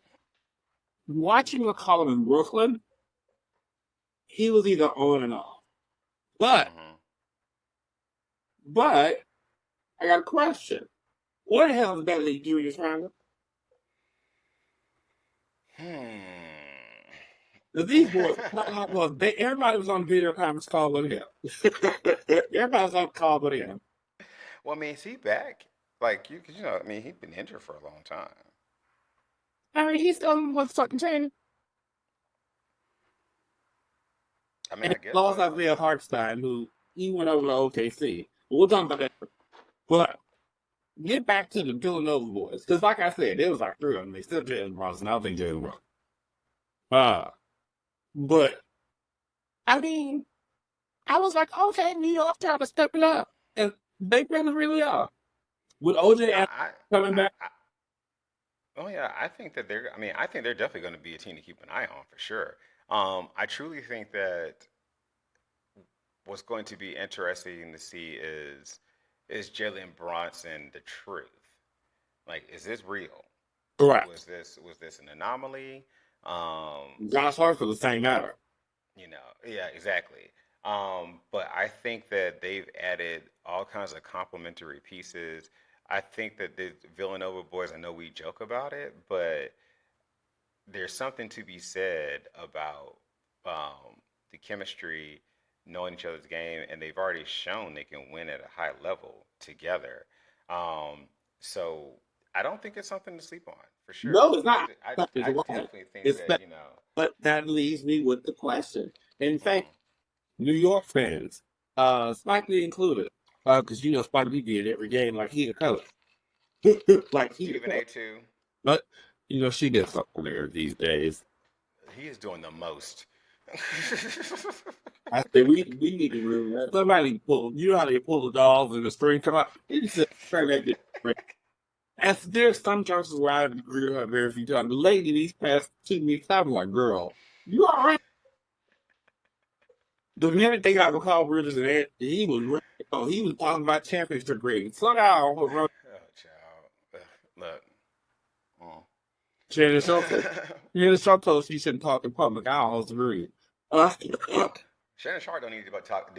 watching McCall in Brooklyn, he was either on and off. But Hmm. but I got a question. What the hell is better than Julius Randle? These boys, everybody was on the video conference call with him. Everybody was on the call with him. Well, I mean, is he back? Like, cause I mean, he'd been injured for a long time. I mean, he's still with fucking training. I mean, And I guess lost so. Isaiah Hartstein, who he went over to OKC. We'll talk about that. But get back to the Villanova boys. Because, like I said, it was like three of them. They still Jalen Bronson. I don't think Jalen Bronson. But, I mean, I was like, okay, New York time is stepping up. And they really are. With OJ I, coming back. oh yeah, I think that they're. I mean, I think they're definitely going to be a team to keep an eye on for sure. I truly think that what's going to be interesting to see is Jalen Bronson the truth? Like, is this real? Correct. Was this an anomaly? Josh Hart for the same matter. Yeah, exactly. But I think that they've added all kinds of complementary pieces. I think that the Villanova boys, I know we joke about it, but there's something to be said about the chemistry, knowing each other's game, and they've already shown they can win at a high level together. So I don't think it's something to sleep on for sure. No, it's not. That is I wrong. definitely think It's that that, but that leaves me with the question. In fact, mhm. New York fans, Spike Lee included, because Spike Lee did every game like he the coach, like he the Stephen A. coach. too. But she gets something there these days. He is doing the most. I said we need to remember that. Somebody pull. You know how they pull the dolls and the string come out. He just try that. As there's some churches where I agree with her very few times. The lady these past 2 weeks, I'm like, girl, you all right? The minute they got McCall Bridges and he was ready. Oh, he was talking about championship grade. Somehow, Oh, child. Look. Shannon Sharp told us he shouldn't talk in public. I almost agree. Shannon Sharp don't need to talk.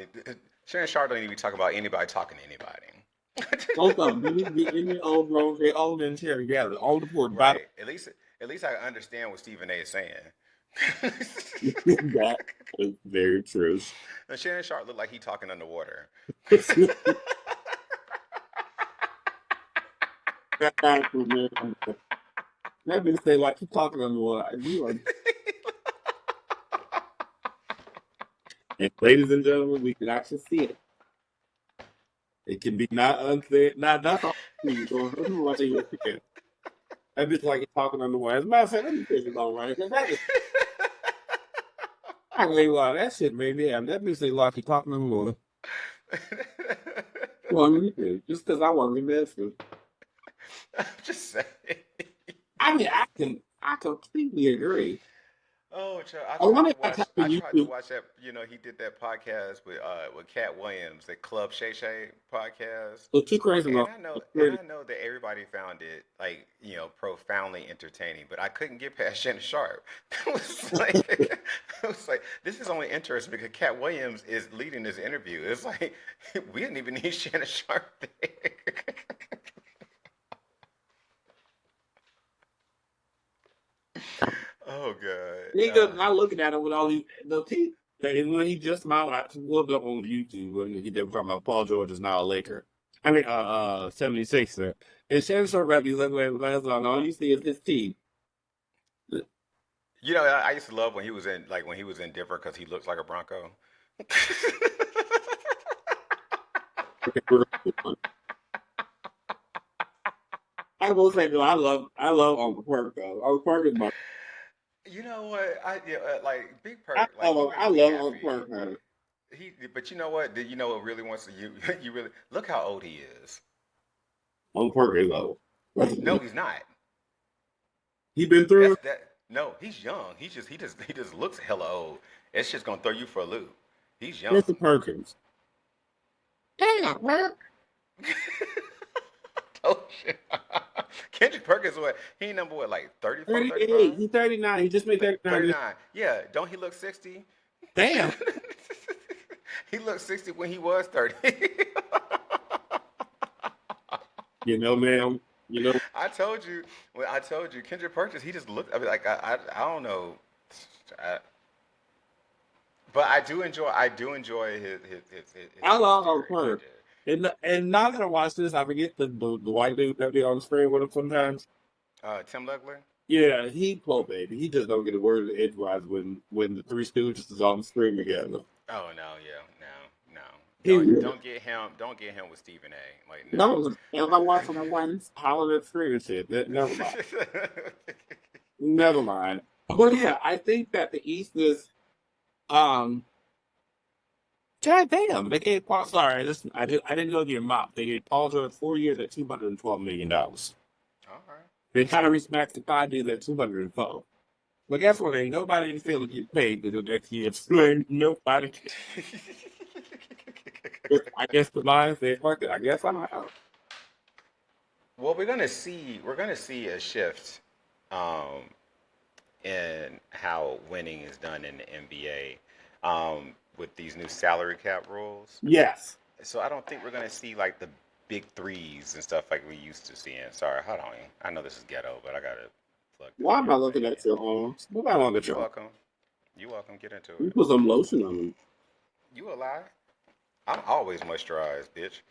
Shannon Sharp don't need to be talking about anybody talking to anybody. Both of them, they need to be in their own room. They all in here together. On the board. By Right. At least I understand what Stephen A. is saying. that is very true. And Shannon Sharp looked like he talking underwater. Let me say, like you talking underwater. You are. And ladies and gentlemen, we can actually see it. It can be not unfair, not all. Watching your kid. That bitch like you're talking underwater. As a matter of fact, let me fix it on right. That is, I can lie. That shit made me. That bitch say like you talking underwater. Well, just because I want to be messy. I'm just saying. I mean, I completely agree. Oh, I I tried wonder to if I watch. type I in tried to YouTube. watch that. You know, he did that podcast with Cat Williams, that Club Shay Shay podcast. So too crazy And about I know, and it. I know that everybody found it like profoundly entertaining, but I couldn't get past Shannon Sharp. It was like, it was like this is only interesting because Cat Williams is leading this interview. It's like we didn't even need Shannon Sharp there. Oh God. Nigga not looking at him with all these no teeth. And when he just smiled, I looked up on YouTube when he did talking about Paul George is now a Laker. I mean, 76er. And Shannon Sharp got these little glasses on. All you see is his teeth. You know, I used to love when he was in Denver because he looks like a Bronco. I will say though, I love Uncle Perk though. Uncle Perk is my You know what? Like Big Perk, like he I makes me love Uncle happy. Perk, man. But you know what? You know what really wants to you? You really look how old he is. Uncle Perk is old. No, he's not. He been through That's it. that. No, he's young. He just looks hella old. It's just gonna throw you for a loop. He's young. Mr. Perkins. Oh shit. Kendrick Perkins, what? He number what, like 34, 35? 38. He's 39. He just made 39. 39. Yeah, don't he look 60? Damn. He looked 60 when he was 30. You know, man. You know, I told you, Kendrick Perkins, he just looked, I mean, like, I don't know. I, but I do enjoy his I love Uncle commentary. I Perk. did. And now that I watch this, I forget the white dude that be on the screen with him sometimes. Tim Legler? Yeah, he poor baby. He just don't get a word of edgewise when the Three Stooges is on the screen together. Oh no, yeah, no, no. He really. Don't get him with Stephen A. Like No, if I watch him once, holler at the screen and shit. Never mind. no. Never mind. But yeah, I think that the East is um God damn, they gave Paul sorry, I didn't know the amount. They gave Paul George 4 years at $212 million. All right. They kind of respect the 5 years at 204. But guess what? Ain't nobody in the field get paid to the next year. Ain't nobody. I guess the line said, fuck it. I guess I'm out. Well, we're gonna see a shift um, in how winning is done in the NBA with these new salary cap rules. Yes. So I don't think we're gonna see like the big threes and stuff like we used to seeing. Sorry, hold on. I know this is ghetto, but I gotta plug this Why am I camera looking back at your arms? What am I looking at in. You your arms? welcome. You welcome. Get into You it. put some lotion on them. You alive? I'm always moisturized, bitch.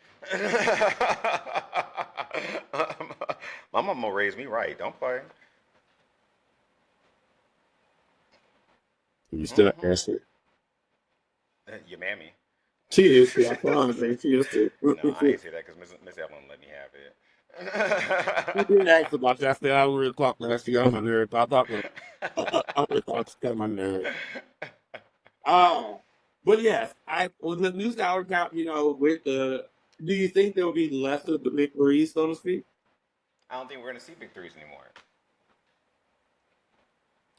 My mama raised me right. Don't play. You still Hmm. answer. Your mammy. She is. I promise. She is too. No, I ain't say that because Miss Evelyn let me We have did ask about that. I said, I would talk last year. I'm a nerd. I thought, I would talk to my nerd. it. Oh, but yes, with the new salary cap, with do you think there will be less of the big threes, so to speak? I don't think we're gonna see big threes anymore.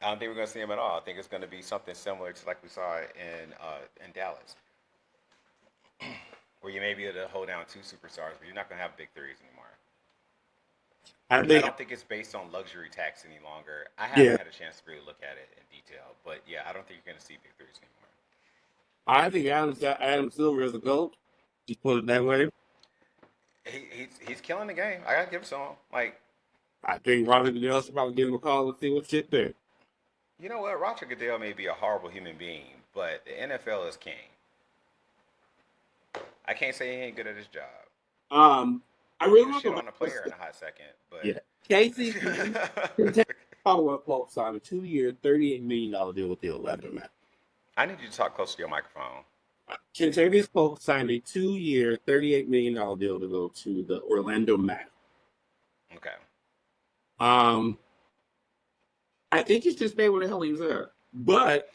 I don't think we're gonna see them at all. I think it's gonna be something similar to like we saw in Dallas, where you may be able to hold down two superstars, but you're not gonna have big threes anymore. I I think, don't think it's based on luxury tax any longer. I yeah, haven't had a chance to really look at it in detail, but yeah, I don't think you're gonna see big threes anymore. I think Adam Silver is a goat. Just put it that way. He's killing the game. I gotta give it to him. Like, I think Roger Goodell should probably give him a call and see what shit there. you know what? Roger Goodell may be a horrible human being, but the NFL is king. I can't say he ain't good at his job. Um, I You really can want to shit go on back a to player in a hot second, but yeah. Casey Caldwell Pope signed a 2 year, $38 million deal with the Orlando Magic. I need you to talk close to your microphone. Kentavious Pope signed a 2 year, $38 million deal to go to the Orlando Magic. Okay. Um, I think he should stay where the hell he's at. But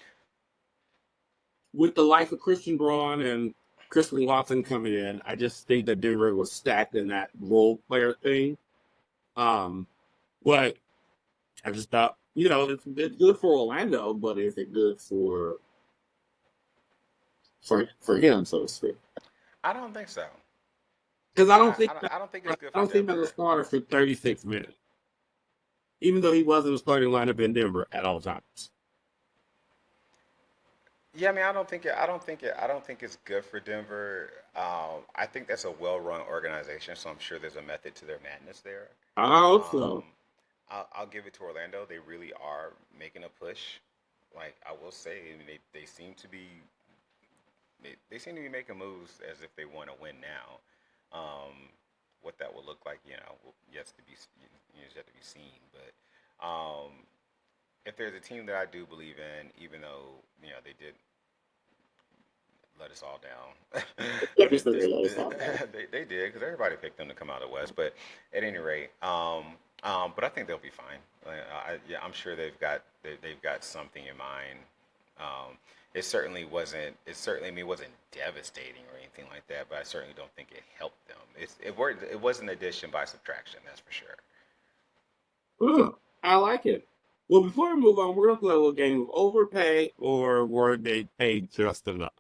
with the life of Christian Braun and Christian Watson coming in, I just think that Denver was stacked in that role player thing. But I just thought it's good for Orlando, but is it good for him, so to speak? I don't think so. Because I don't think I it's good for don't think that's a Denver. starter for 36 minutes, even though he wasn't a starting lineup in Denver at all times. Yeah, I mean, I don't think it's good for Denver. I think that's a well-run organization, so I'm sure there's a method to their madness there. I hope so. Um, I'll give it to Orlando. They really are making a push. Like I will say, I mean, they seem to be they seem to be making moves as if they want to win now. What that will look like, yet to be yet to be seen. But if there's a team that I do believe in, even though they did let us all down. Let me say let us all down. They did because everybody picked them to come out of the West. But at any rate, but I think they'll be fine. Yeah, I'm sure they've got something in mind. It certainly wasn't. It certainly, I mean, it wasn't devastating or anything like that. But I certainly don't think it helped them. It was an addition by subtraction. That's for sure. I like it. Well, before we move on, we're gonna play a little game of overpay or were they paid just enough?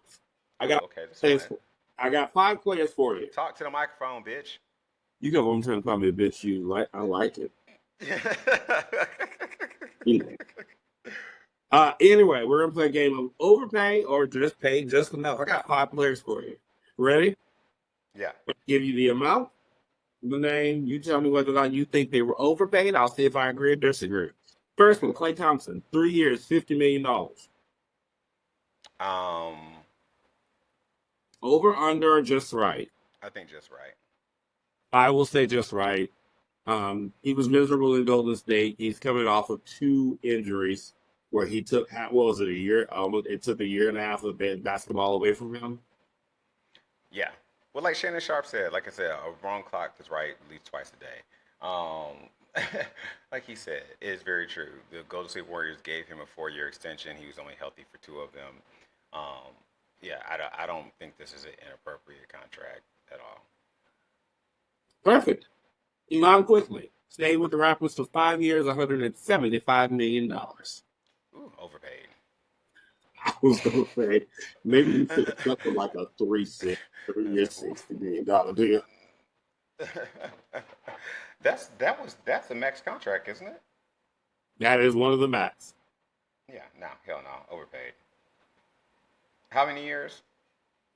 I Ooh, got okay, that's players fine. for, I got 5 players for you. Talk to the microphone, bitch. You got one trying to call me a bitch. You like? I like it. Anyway, anyway, we're gonna play a game of overpay or just pay just enough. I got 5 players for you. Ready? Yeah. Give you the amount, the name. You tell me whether or not you think they were overpaid. I'll see if I agree or disagree. First one, Klay Thompson, 3 years, $50 million. Um, Over, under, or just right? I think just right. I will say just right. He was miserable in Golden State. He's coming off of 2 injuries where he took, what was it, a year? Almost, it took a year and a half of basketball away from him. Yeah. Well, like Shannon Sharp said, like I said, a wrong clock is right at least twice a day. Like he said, it is very true. The Golden State Warriors gave him a 4-year extension. He was only healthy for 2 of them. Um, yeah, I don't think this is an inappropriate contract at all. Perfect. Elon quickly stayed with the Raptors for 5 years, $175 million. Ooh, overpaid. I was going to say maybe you should have stuck with like a 3 year, $60 million deal. That's a max contract, isn't it? That is one of the max. Yeah, no, hell no, overpaid. How many years?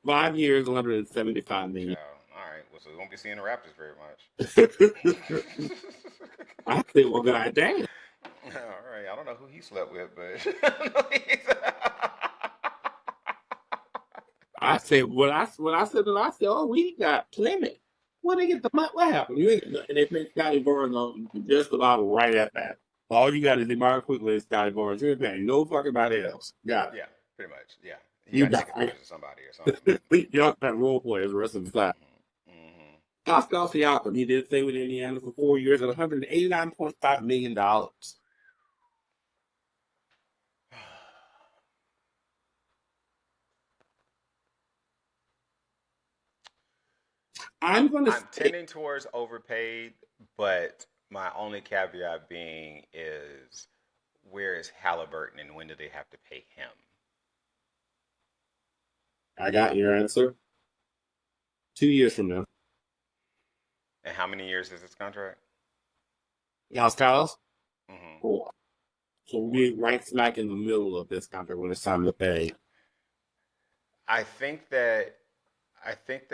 5 years, 175 million. Child. All right. Well, so we won't be seeing the Raptors very I think, well, god damn. All right. I don't know who he slept with, but I said when I said that I said, oh, we got plenty. When they get the money, what happened? You ain't get nothing. And they think Scotty Barnes on just about right at that. All you got is DeMar quickly is Scotty Barnes. You ain't paying no fucking body else. Got it. yeah, pretty much. Yeah, he You got got ticket it. pictures of somebody or something. You all that role players the rest of the time. Hmm. Pascal Siakam, he did stay with Indiana for 4 years at $189.5 million. I'm going to I'm say, tending towards overpaid, but my only caveat being is where is Halliburton and when do they have to pay him? I got your answer. 2 years from now. And how many years is this contract? Y'all, Carlos? Hmm. 4. So Four. we're right smack in the middle of this contract when it's time to pay. I think that I think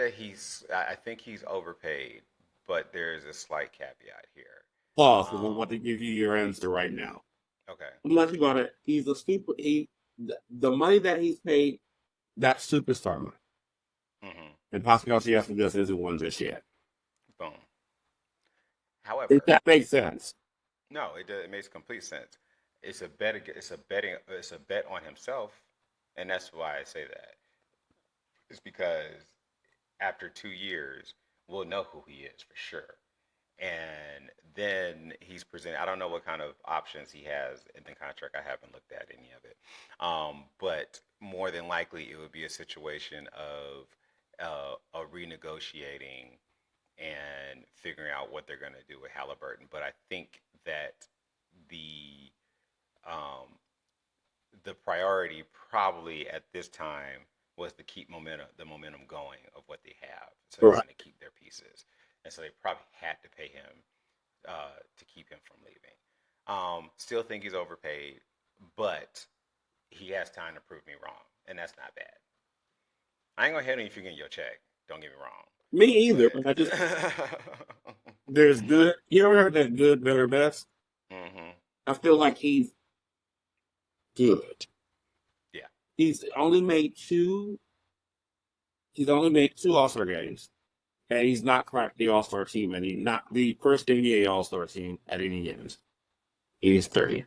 he's overpaid, but there's a slight caveat here. Pause, because I Um, want to give you your answer right now. okay. Unless you got it, he's a super. The money that he's paid, that's superstar money. Hmm. And Pascal Siakam just isn't one just yet. Boom. If However, that makes sense. no, it makes complete sense. It's a bet. It's a bet on himself, and that's why I say that. It's because after 2 years, we'll know who he is for sure. And then he's presenting. I don't know what kind of options he has in the contract. I haven't looked at any of it, but more than likely, it would be a situation of a renegotiating and figuring out what they're going to do with Halliburton. But I think that the um, the priority probably at this time was to keep the momentum going of what they have. So they Right. want to keep their pieces, and so they probably had to pay him to keep him from leaving. Still think he's overpaid, but he has time to prove me wrong, and that's not bad. I ain't gonna hit on you if you get your check. Don't get me wrong, Me either, but I just but there's good. You ever heard that good, better, best? hmm I feel like he's good. yeah, He's only made two. He's only made two All-Star games, and he's not cracked the All-Star team, and he's not the first NBA All-Star team at any games. He's 30.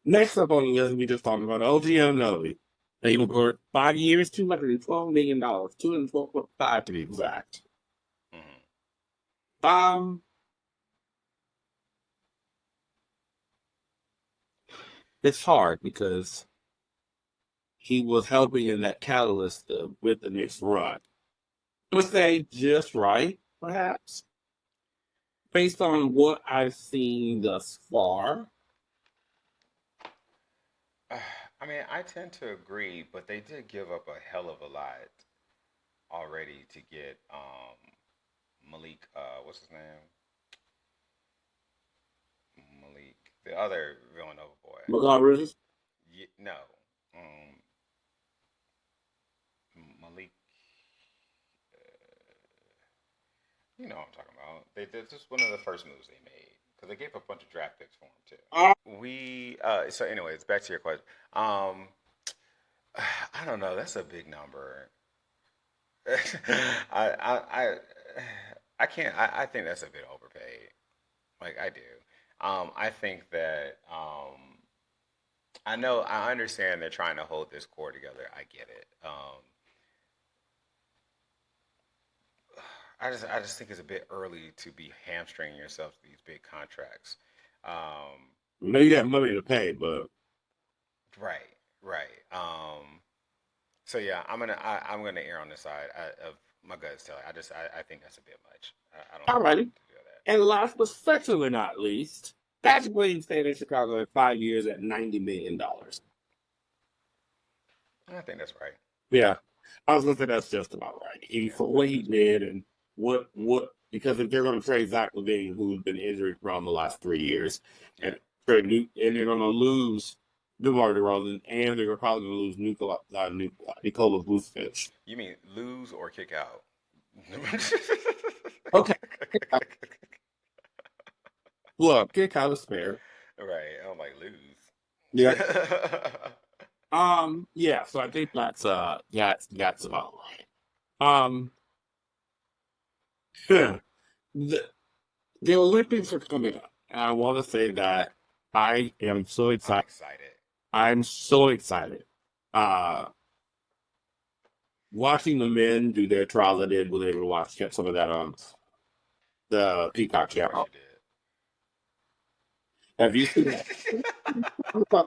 Next up on the list, we just talking about OG Anunoby. They were 5 years, $212 million, 212.5 to be exact. hmm Um, it's hard because he was helping in that catalyst with the next run. I would say just right, perhaps, based on what I've seen thus far. I mean, I tend to agree, but they did give up a hell of a lot already to get Malik. What's his name? Malik, the other Villanova boy. McGarvey, No, um, Malik. You know what I'm talking about. This is one of the first moves they made because they gave a bunch of draft picks for him too. We so anyways, back to your question. Um, I don't know. That's a big number. I I I I can't. I think that's a bit overpaid. Like I do. I think that I know. I understand they're trying to hold this core together. I get it. I just think it's a bit early to be hamstringing yourself to these big contracts. Um, maybe you have money to pay, but right, right. So yeah, I'm gonna err on the side of my gut's telling. I think that's a bit much. I don't think they alrighty. need to do And last but certainly not least, Patrick Williams stayed in Chicago in 5 years at $90 million. that. I think that's right. Yeah, I was gonna say that's just about right. Yeah, For I what think he that's right. did and what because if they're gonna trade Zach LaVine, who's been injury prone the last 3 years, Yeah. and they're gonna lose DeMar DeRozan, and they're probably gonna lose Nikola Vucevic. You mean lose or kick out? Okay, look, get kind of spare. Right. I'm like lose. Yeah. Yeah. So I think that's about right. The the Olympics are coming up, and I want to say that I am so I'm excited. excited. I'm so excited. Uh, Watching the men do their trials, I did was able to watch get some of that on the Peacock Of course channel. you Have you seen that? did.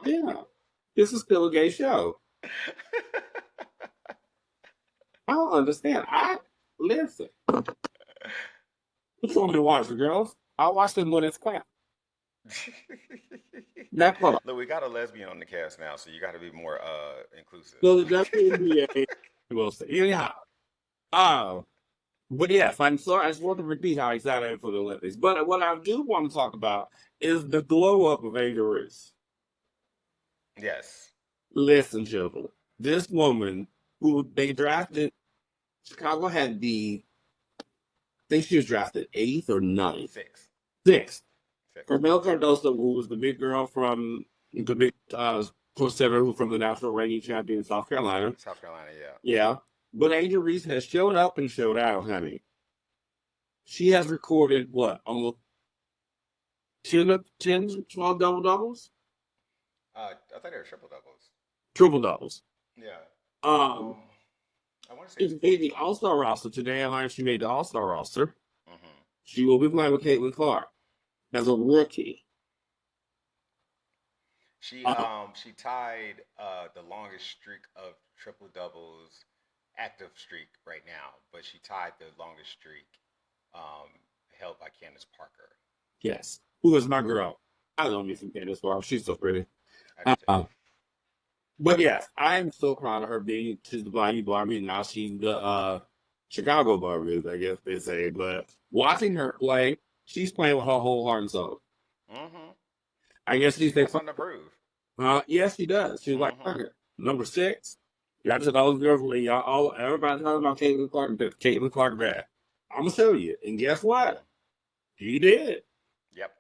Yeah, this is still a gay show. I don't understand. I listen. Which one to watch, the girls? I'll watch them when it's clap. That's what. Look, we got a lesbian on the cast now, so you got to be more inclusive. So the WNBA will say anyhow. Oh, but yes, I'm sorry. I just want to repeat how excited I am for the Olympics. But what I do want to talk about is the glow up of Angel Reese. Yes, Listen, children, this woman who they drafted, Chicago had I think she was drafted eighth or ninth, six, sixth. six. Carmel Cardoso, who was the big girl from the big plus seven from the national ranking champion in South Carolina. South Carolina, yeah. Yeah. But Angel Reese has showed up and showed out, honey. She has recorded what? Almost 12 double doubles? I thought they were triple doubles. Triple doubles. Yeah. Um, I want to say she's it's made the 14. All Star roster today. I learned she made the All Star roster. hmm She will be playing with Caitlin Clark as a rookie. Uh, She tied the longest streak of triple doubles active streak right now, but she tied the longest streak um, held by Candace Parker. yes. Who is my girl? I love me some Candace Parker. She's so pretty. I do too. Uh, but yes, I am so proud of her being she's the Blondie Barbie. Now she's the Chicago Barbie, I guess they say. But watching her play, she's playing with her whole heart and soul. Mm-hmm. I guess She she's got like, something to prove. yes, she does. She's like, Mm-hmm. "Fuck it. Number 6. Y'all just all girls, y'all all everybody talking about Caitlin Clark, Caitlin Clark bad. I'm gonna show you. And guess Mm. what? She did. Yep.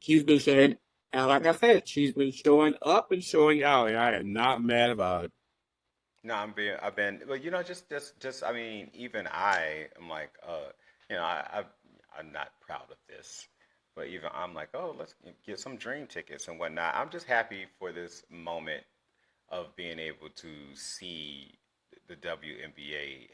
She's been saying, and like I said, she's been showing up and showing out, and I am not mad about it. No, I've been, well, just, I mean, even I am like, I'm not proud of this, but even I'm like, oh, let's get some dream tickets and whatnot. I'm just happy for this moment of being able to see the WNBA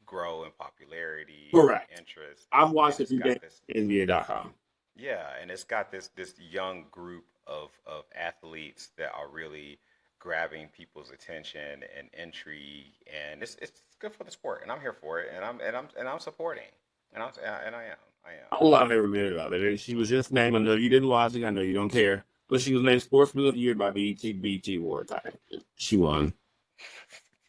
grow in popularity Correct. and interest, I've and watched a it's few got games this, on NBA.com. yeah, and it's got this young group of athletes that are really grabbing people's attention and intrigue, and it's good for the sport, and I'm here for it, and I'm supporting, and I am. I love every minute of it. And she was just named, I know you didn't watch it, I know you don't care, but she was named Sportsman of the Year by BET Awards. She won.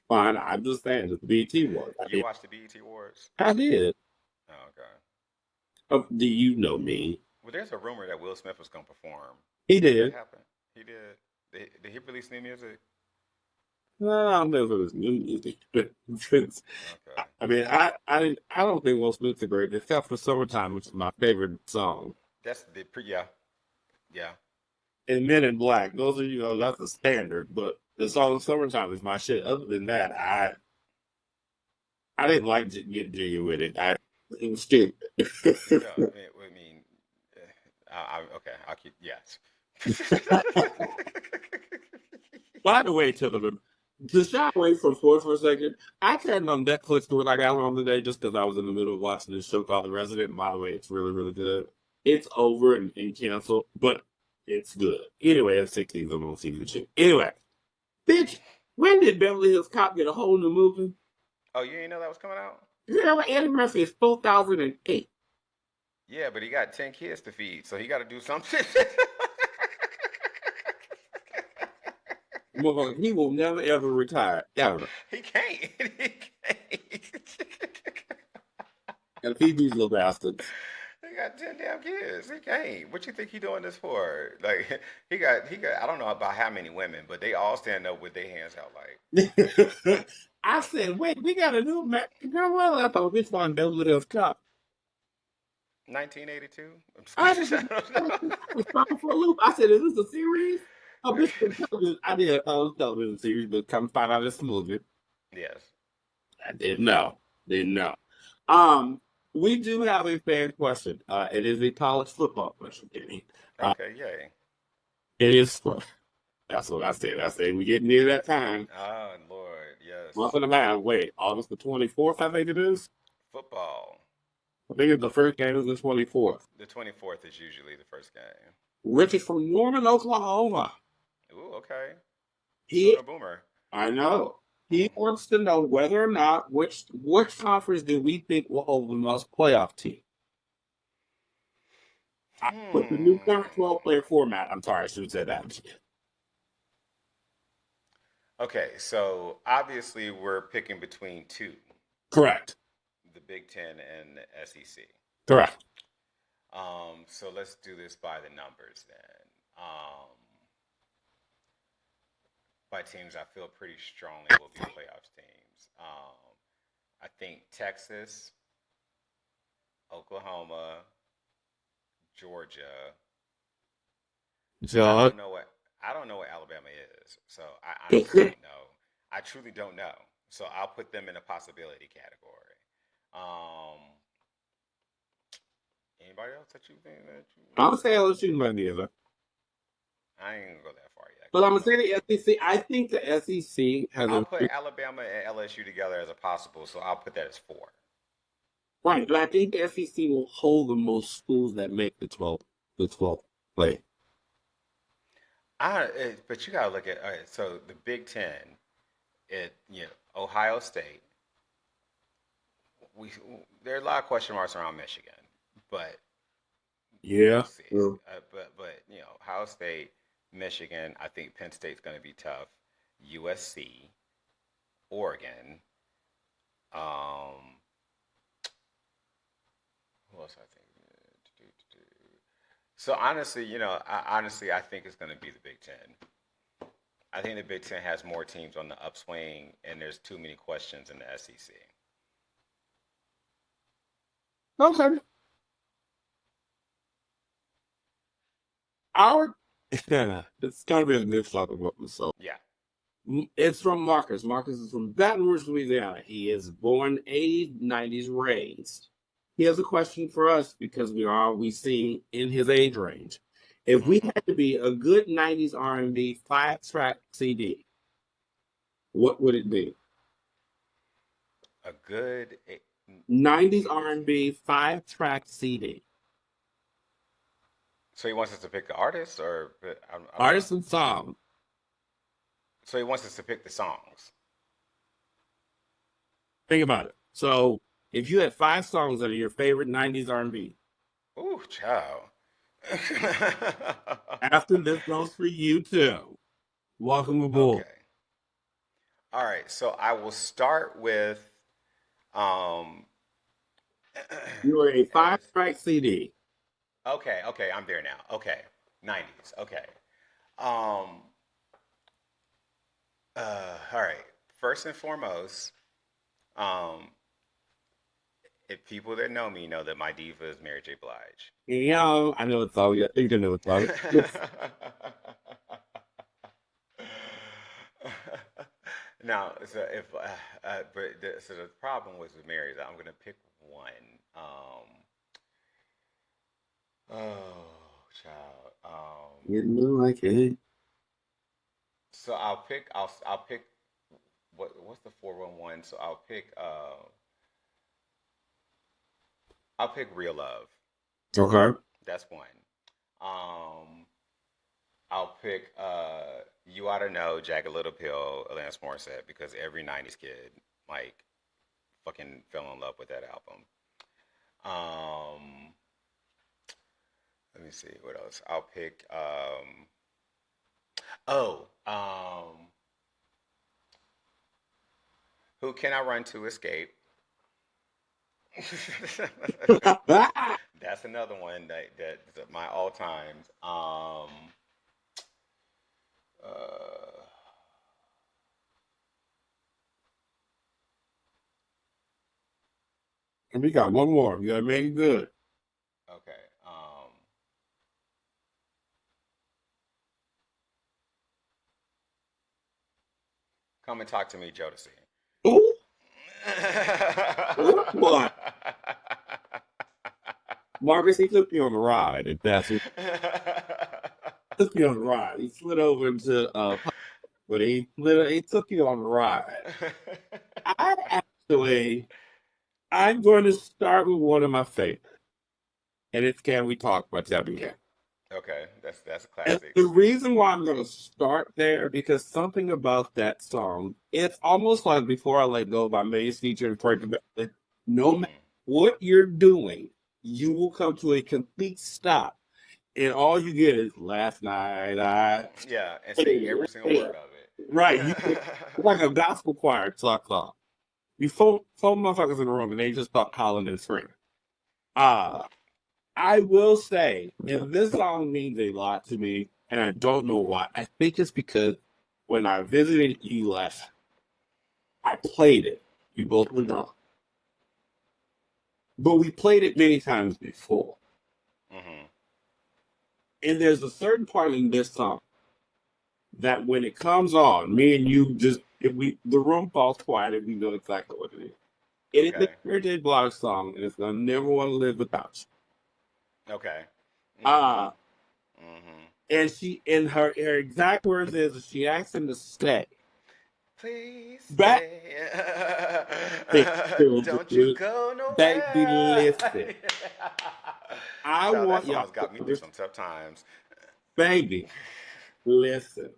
Fine, I'm just saying, it's the BET Awards. You watched the BET Awards? I did. Oh, okay. Do you know me? Well, there's a rumor that Will Smith was gonna perform. He Did that did. happen? He did. Did he release new music? No, I don't know if it was new music. Okay. I mean, I don't think Will Smith's a great, except for Summertime, which is my favorite song. Yeah, yeah. And Men in Black, those are, that's a standard, but the song Summertime is my shit. Other than that, I didn't like to get jiggy with it. It was stupid. No, I mean, okay. I'll keep yes. By the way, Tillman, to shy away from sports for a second, I turned on Netflix to it like I on today just because I was in the middle of watching this show called The Resident. And by the way, it's really, really good. It's over and canceled, but it's good. Anyway, it's 6 seasons on season 2. Anyway, bitch, when did Beverly Hills Cop get a whole new movie? Oh, you didn't know that was coming out? Yeah, Eddie Murphy is 2008. Yeah, but he got 10 kids to feed, so he got to do something. Well, he will never ever retire, ever. He can't. He can't. And feed these little bastards. He got 10 damn kids. He can't. What you think he doing this for? Like he got I don't know about how many women, but they all stand up with their hands out like I said, wait, we got a new man. Girl, well, I thought this one Beverly Hills Cop. 1982. I'm I just just kidding. I don't know. was talking for a loop. I said, is this a series? Oh, this is a television. I did a television series, but come find out it's a movie. Yes. I didn't know. Didn't know. Um, we do have a fan question. It is a college football question, Kenny. Okay, yay. It is. That's what I said. I said we get near that time. Oh, Lord, yes. Month and a half. Wait, August the 24th, I think it is. Football. I think it's the first game is the 24th. The 24th is usually the first game. Richard from Norman, Oklahoma. Ooh, okay. He, Sooner Boomer. I know. He wants to know whether or not which conference do we think will hold the most playoff team. With the new Hmm. current 12-player format. I'm sorry, I should have said that. Okay, so obviously we're picking between two, Correct. the Big Ten and the SEC. Correct. So let's do this by the numbers then. By teams, I feel pretty strongly will be playoffs teams. I think Texas, Oklahoma, Georgia. I So, don't know what I don't know what Alabama is, so I honestly don't know. I truly don't know. So I'll put them in a possibility category. Um, Anybody else that you think that you? I'm going to say LSU money either. I ain't gonna go that far yet But because I'm I going to know. say the SEC. I think the SEC has I'll a put Alabama and LSU together as a possible, so I'll put that as four. right, but I think the SEC will hold the most schools that make the 12 play. But you gotta look at all right. So the Big Ten, Ohio State. We there are a lot of question marks around Michigan, but we'll Yeah. see. Well, But Ohio State, Michigan. I think Penn State's going to be tough. USC, Oregon. Um, who else I think? So honestly, I think it's going to be the Big Ten. I think the Big Ten has more teams on the upswing, and there's too many questions in the SEC. Okay. Our it's gonna be a good fucking book. So Yeah. it's from Marcus. Marcus is from Baton Rouge, Louisiana. He is born 80s, 90s raised. He has a question for us because we see in his age range. If we had to be a good 90s R&B 5-track CD, what would it be? A good 90s R&B 5-track CD. So he wants us to pick the artist, or I don't Artist know. and song. So he wants us to pick the songs. Think about it. So if you had 5 songs that are your favorite 90s R&B, Ooh, child. after this goes for you too. Welcome aboard. Okay. All right. So I will start with um. You are a and it's- 5-track CD. okay. Okay. I'm there now. Okay. 90s. Okay. Um. All right. First and foremost, um, if people that know me know that my diva is Mary J. Blige. Yeah, I know it's all you think you know it's all. Now, so if so the problem was with Mary is I'm gonna pick one. Oh, child. You know, like it. So I'll pick what's the 411? So I'll pick Real Love. Okay. That's one. Um, I'll pick You Oughta Know, Jagged Little Pill, Alanis Morissette, because every 90s kid like fucking fell in love with that album. Um, let me see what else. I'll pick oh, Who Can I Run to Escape? That's another one that my all times. Uh, And we got one more. You gotta make it good. okay. Come and Talk to Me, Jodeci. Ooh, what? Marcus, he took you on a ride, if that's what took you on a ride. He slid over into but he took you on a ride. I actually I'm going to start with one of my favorites. And it's Can We Talk by Debbie. Okay, that's a And classic. the reason why I'm going to start there, because something about that song, it's almost like Before I Let Go by Maze Feature and Frank. No matter Mm. what you're doing, you will come to a complete stop. And all you get is last night, Yeah, and sing every single word of right. it. Like a gospel choir talk. You four motherfuckers in the room and they just start calling and screaming. I will say, and this song means a lot to me, and I don't know why. I think it's because when I visited you last, I played it. You both were drunk. But we played it many times before. Hmm. And there's a certain part in this song that when it comes on, me and you just, if we, the room falls quiet and we know exactly what it is. It is a Okay. Mary J. Blige song, and it's gonna Never Want to Live Without Okay. You. Hmm. Hmm. And she, in her exact words is, she asked him to stay. Please Back stay. to Don't you go baby, nowhere. listen. I Child, that want y'all song's got me to through some tough times. baby, listen.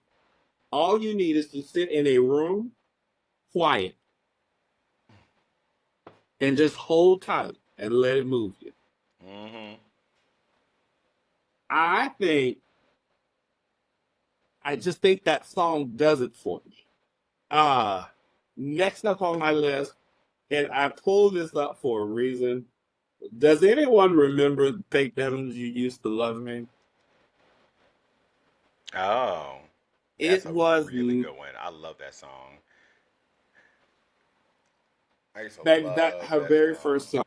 All you need is to sit in a room, quiet, and just hold tight and let it move you. Hmm. I think I just think that song does it for me. Next up on my list, and I pulled this up for a reason. Does anyone remember Fake Devils You Used to Love Me? Oh, that's It a was really good one. I love that song. I used to that love her that very song. first song.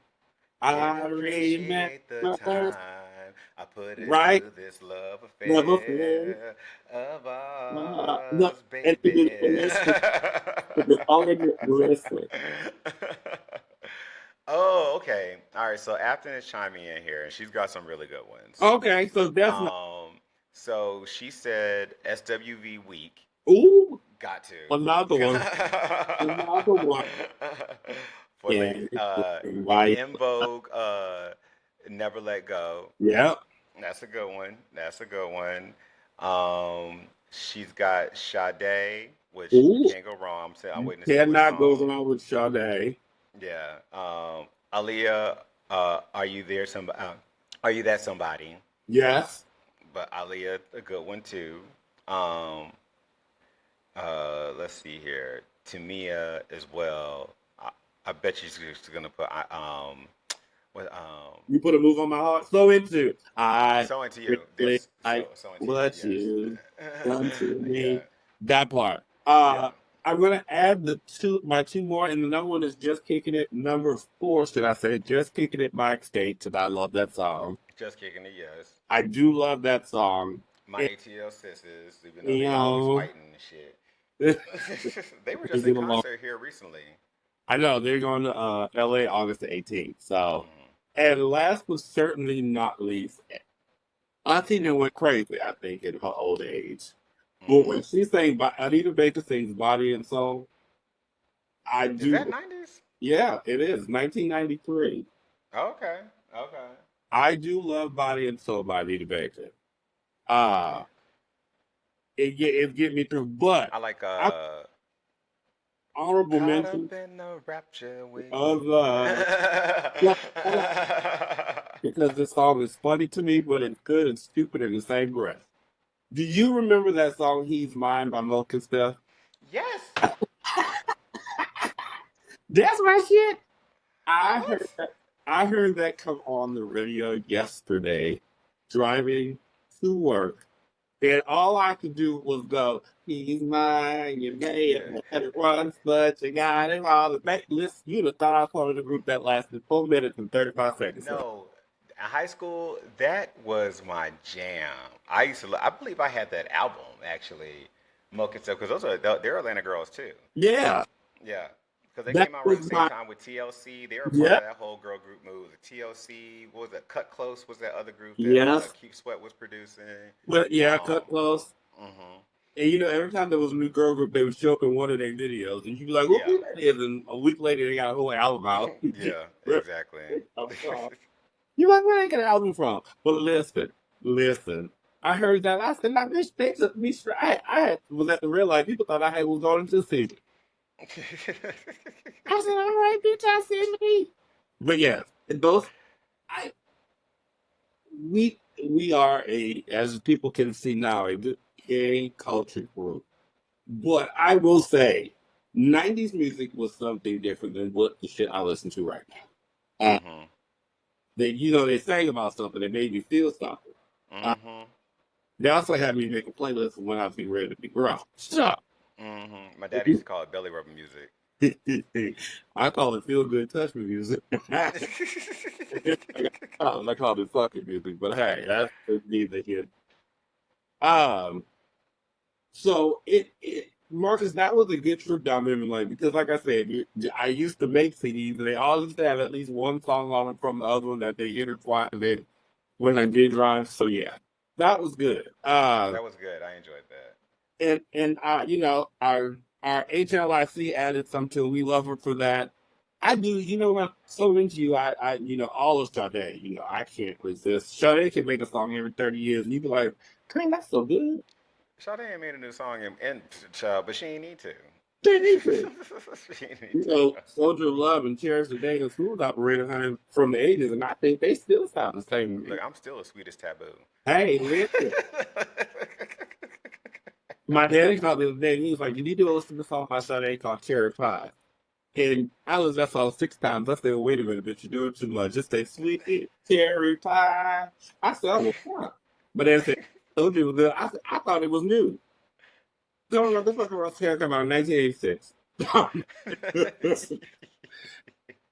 Didn't I remember appreciate the time I put right? into this love Never fail. affair of No, ours, and baby. it's already listen. Oh, okay. All right. So Afton is chiming in here, and she's got some really good ones. Okay, so definitely. Um, so she said SWV week. Ooh, Got another to. one. Another one. For Yeah, the right. In Vogue, Never Let Go. Yeah. That's a good one. That's a good one. She's got Sade, which you Ooh, can't go wrong. I'm you waiting to see what cannot go song. wrong with Sade. Yeah. Aaliyah, Are You There? Are You That Somebody? Yes. But Aaliyah, a good one too. Um, let's see here. Tamia as well. I bet you she's gonna put what You put a move on my heart. So into I so into you. really There's like so into you. what Yes. you done to Yeah. me. That part. Yeah. I'm gonna add my two more, and the number one is Just Kicking It. Number four, should I say, Just Kicking It by Escape, and I love that song. Just kicking it. Yes. I do love that song. My It, ATL sisters, even though you they always know, fighting and shit. they They were just in get along. concert here recently. I know they're going to LA August the 18th. So, Hmm. and last but certainly not least, Auntie Tina went crazy, I think, in her old age. But Hmm. when she sang, Anita Baker sings Body and Soul, I Is that do, 90s? yeah, it is 1993. Okay. Okay. I do love Body and Soul by Anita Baker. Uh, it get me through, but I like I honorable Caught mention up in the rapture with of you. yeah, because this song is funny to me, but it's good and stupid in the same breath. Do you remember that song "He's Mine" by Milk and Stuff? Yes. That's my shit. I heard What? that. I heard that come on the radio yesterday, driving to work, and all I could do was go, "He's mine, you may Yeah. have had it once, but you got it all." Listen, you'd have thought I was part of the group that lasted 4 minutes and 35 seconds. No, in high school, that was my jam. I used to. I believe I had that album actually, Milk and Stuff, because they're Atlanta girls too. Yeah, Yeah, because they that came out around the was same my time with TLC. They were part yeah, of that whole girl group move. The TLC, what was that? Cut Close was that other group that yes. Keep Sweat was producing. Well, yeah, Um, cut close. hmm. And every time there was a new girl group, they would show up in one of their videos, and you'd be like, "Well, Yeah, who that is?" And a week later, they got a whole album out. yeah, exactly. You like, where they get an album from? But listen. I heard that. I said, "Now, bitch, they took me straight." Was at the real life. People thought I was going to see. I said, "All right, bitch, I see me." But yeah, those I we are as people can see now, a good gay culture group. But I will say, 90s music was something different than what the shit I listen to right now. Hmm. They sang about something that made me feel something. Uh, Hmm. they also had me make a playlist when I was getting ready to be grown. Stop. Hmm. My dad used to call it belly rubber music. I call it feel good touch me music. I call it fucking music, but hey, that's neither here. Um, So Marcus, that was a good trip down memory lane because, like I said, I used to make CDs, and they all used to have at least one song on it from the other one that they intertwined when I did drive. So yeah, that was good. That was good. I enjoyed that. And our HLIC added some to it. We love her for that. I do, what? So into you, all of Sade, I can't resist. Sade can make a song every 30 years, and you'd be like, "Dang, that's so good." Sade ain't made a new song in child, but she ain't need to. They need to. She ain't need to. Soldier of Love and Cherish the Day and Smooth Operator honey, from the 80s, and I think they still sound the same to me. Look, I'm still a sweetest taboo. Hey, listen, My daddy called the other day. He was like, "You need to listen to this song my son ain't called Cherry Pie." And I was that song 6 times. I said, "Wait a minute, bitch, you're doing too much. Just say sweet cherry pie." I said, "Oh, fuck." But then I said, "Told you it was good." I thought it was new. No, no, this fucking Ross Hair came out in 1986.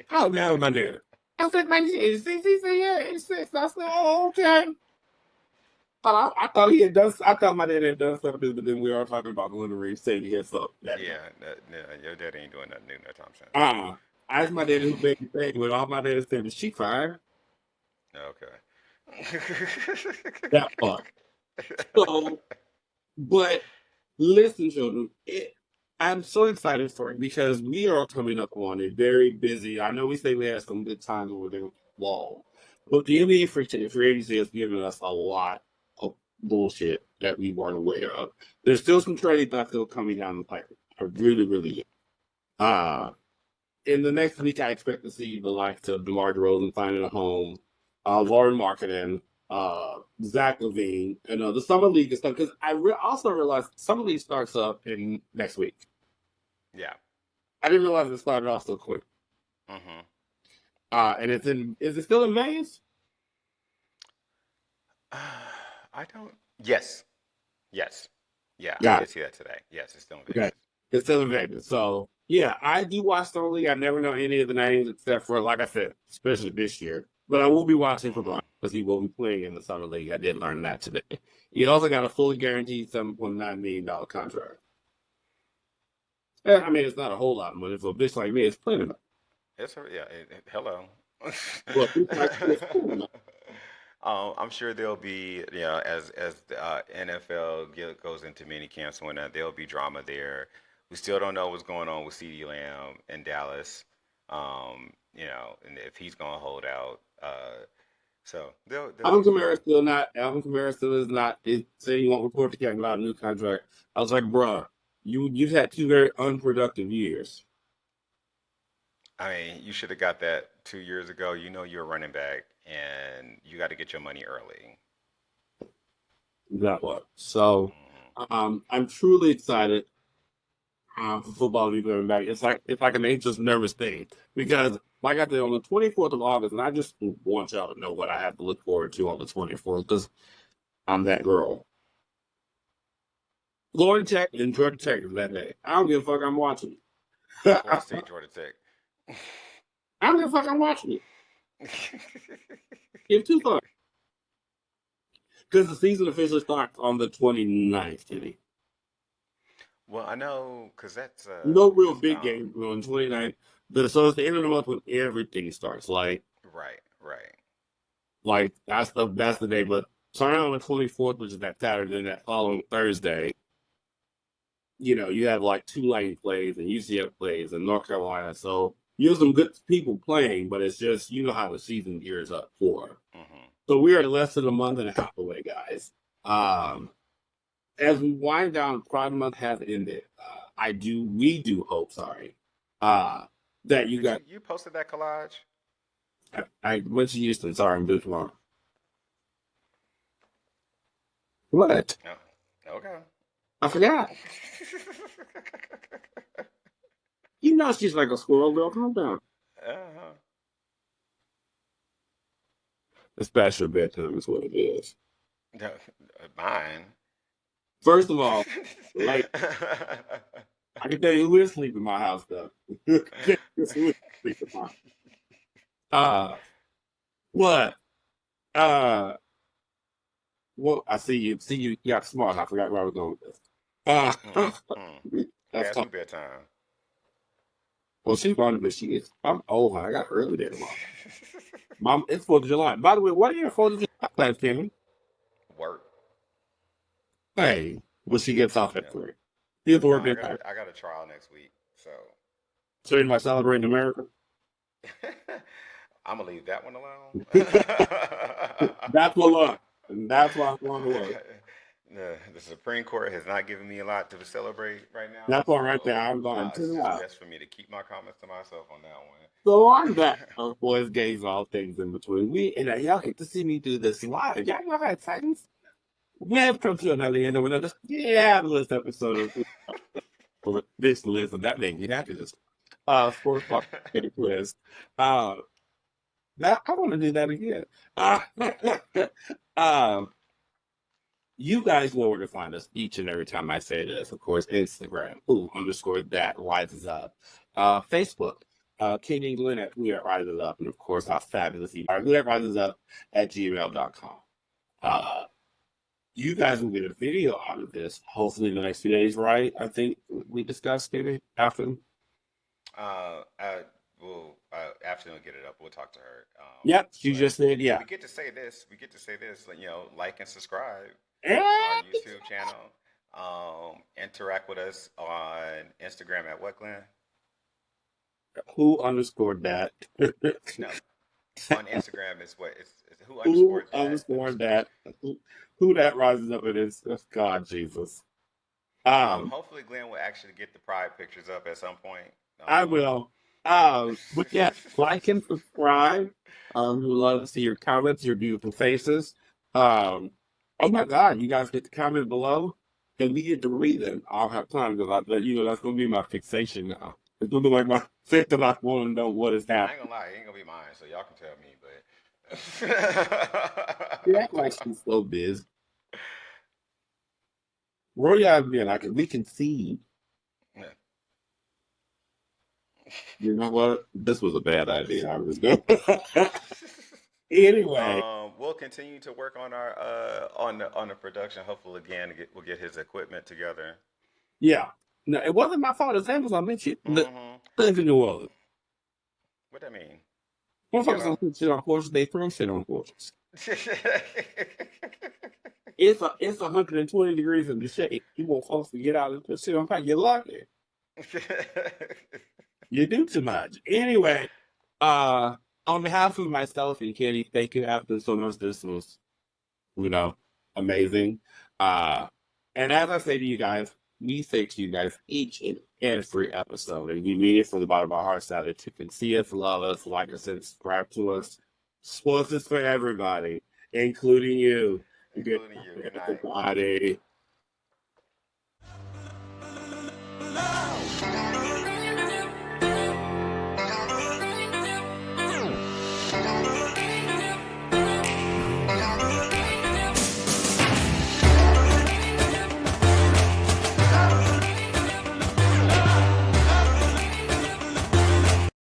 How down was my dad? I said 1986. He said, "Yeah, 86." I said, "Oh, okay." I thought he had done. I thought my dad had done something, but then we were talking about the Literary saying he had something. Yeah, no, your daddy ain't doing nothing new no time soon. Uh, I asked my dad who made the thing with all my dad said, "Is she fine?" Okay. That part. So, but listen, children, I'm so excited for it because we are coming up on a very busy. I know we say we had some good times over the wall, but the NBA free agency has given us a lot of bullshit that we weren't aware of. There's still some trades that's still coming down the pipe. I really, really. Uh, in the next week, I expect to see the likes of DeMar DeRozan finding a home, Lauren Marketing, Zach Levine, and the summer league and stuff. Because also realized summer league starts up in next week. Yeah. I didn't realize it started off so quick. Mm-hmm. And it's in. Is it still in Vegas? I don't. Yes. Yes. Yeah, I Yeah. did see that today. Yes, it's still in Okay. Vegas. It's still in Vegas. So yeah, I do watch summer league. I never know any of the names except for, like I said, especially this year. But I will be watching for Brian Mm-hmm. because he will be playing in the summer league. I did learn that today. He also got a fully guaranteed $7.9 million contract. Yeah, I mean, it's not a whole lot of money for a bitch like me. It's plenty of money. Yeah. Hello. For a bitch like me, it's plenty of money. I'm sure there'll be, as the NFL goes into mini camps and whatnot, there'll be drama there. We still don't know what's going on with CeeDee Lamb in Dallas. And if he's going to hold out. So there'll Alvin be some. Kamara still not. Alvin Kamara still is not. It saying he won't report to King about a new contract. I was like, bruh, you've had 2 very unproductive years. I mean, you should have got that 2 years ago. You know you're a running back, and you got to get your money early. That was so. Hmm. I'm truly excited for football to be coming back. It's like an anxious, nervous thing because, like I said, on the 24th of August, and I just want y'all to know what I have to look forward to on the 24th because I'm that girl. Florida Tech and Georgia Tech is that day. I don't give a fuck. I'm watching it. Florida State, Georgia Tech. I don't give a fuck. I'm watching it. It's too fun because the season officially starts on the 29th, Kitty. Well, I know because that's No real that's big game on 29th. So it's the end of the month when everything starts. right, right. Like that's the day. But starting on the 24th, which is that Saturday, and that following Thursday, you have like Tulane plays and UCF plays and North Carolina. So you have some good people playing, but it's just how the season gears up for. Hmm. So we are less than a month and a half away, guys. As we wind down, Pride Month has ended. We do hope, sorry, that you Did got. you posted that collage? I went to Houston. Sorry, I'm doing tomorrow. What? Oh, okay. I forgot. She's like a squirrel girl. Calm down. Uh-huh. It's past your bedtime, is what it is. No, mine. First of all, like I can tell you who is sleeping in my house, though. Who is sleeping in my house? Uh, what? Uh, well, I see you. See you. You got smart. I forgot where I was going with this. Mm-hmm. That's Past tough. my bedtime. Well, she's funny, but she is. I'm old. I got early there tomorrow. Mom, it's 4th of July. By the way, what are your 4th of July plans, Kenny? Work. Hey, when she gets off at Yeah. 3. She has to No, work I that got a, time. I got a trial next week, so So you're like celebrating America? I'm gonna leave that one alone. That's what luck. And that's why I'm going to work. The Supreme Court has not given me a lot to celebrate right now, That's all right there. so I'm going it's to just best for me to keep my comments to myself on that one. So on that, boys, gays, all things in between. Y'all get to see me do this live. Y'all know how exciting. We have come to another end of another fabulous episode of this list of that name. You have to just sports talk quiz. Uh, now I want to do that again. Uh, um, you guys know where to find us each and every time I say this. Of course, Instagram, _that rises up. Facebook, Katie and Glenn at Who That Rises Up. And of course, our fabulous email, Who That Rises Up at gmail.com. You guys will get a video out of this hopefully in the next few days, right? I think we discussed maybe after. After we get it up, we'll talk to her. Yep, you But just said, yeah. we get to say this. We get to say this. Like and subscribe And our YouTube channel. Interact with us on Instagram at what, Glenn? who underscored that? No, on Instagram is what it's who Who underscored that underscored that? Who that rises up in this? God, Jesus. Hopefully, Glenn will actually get the pride pictures up at some point. I will. But yeah, like and subscribe. We would love to see your comments, your beautiful faces. Oh my God, you guys get to comment below, and we get to read them. I'll have time because that's gonna be my fixation now. It's gonna be like my thing that I want to know what is I ain't happening. gonna lie, it ain't gonna be mine, so y'all can tell me. You act like she's so busy. Roll your eyes again. We can see. Yeah. You know what? This was a bad idea. I was doing. Anyway, We'll continue to work on our on the production. Hopefully, again, we'll get his equipment together. yeah. No, it wasn't my fault. As Amazon mentioned, Mm-hmm. live in New Orleans. What that mean? Motherfuckers don't put shit on horses. They throw shit on horses. It's 120 degrees in the shade. You want folks to get out and put shit on fire. You're lucky. You do too much. Anyway, on behalf of myself and Kenny, thank you after so much. This was, amazing. And as I say to you guys, we say to you guys each and every episode, and we mean it from the bottom of our hearts that you can see us, love us, like us, and subscribe to us. Sports is for everybody, including you. Including you. Good night. Everybody.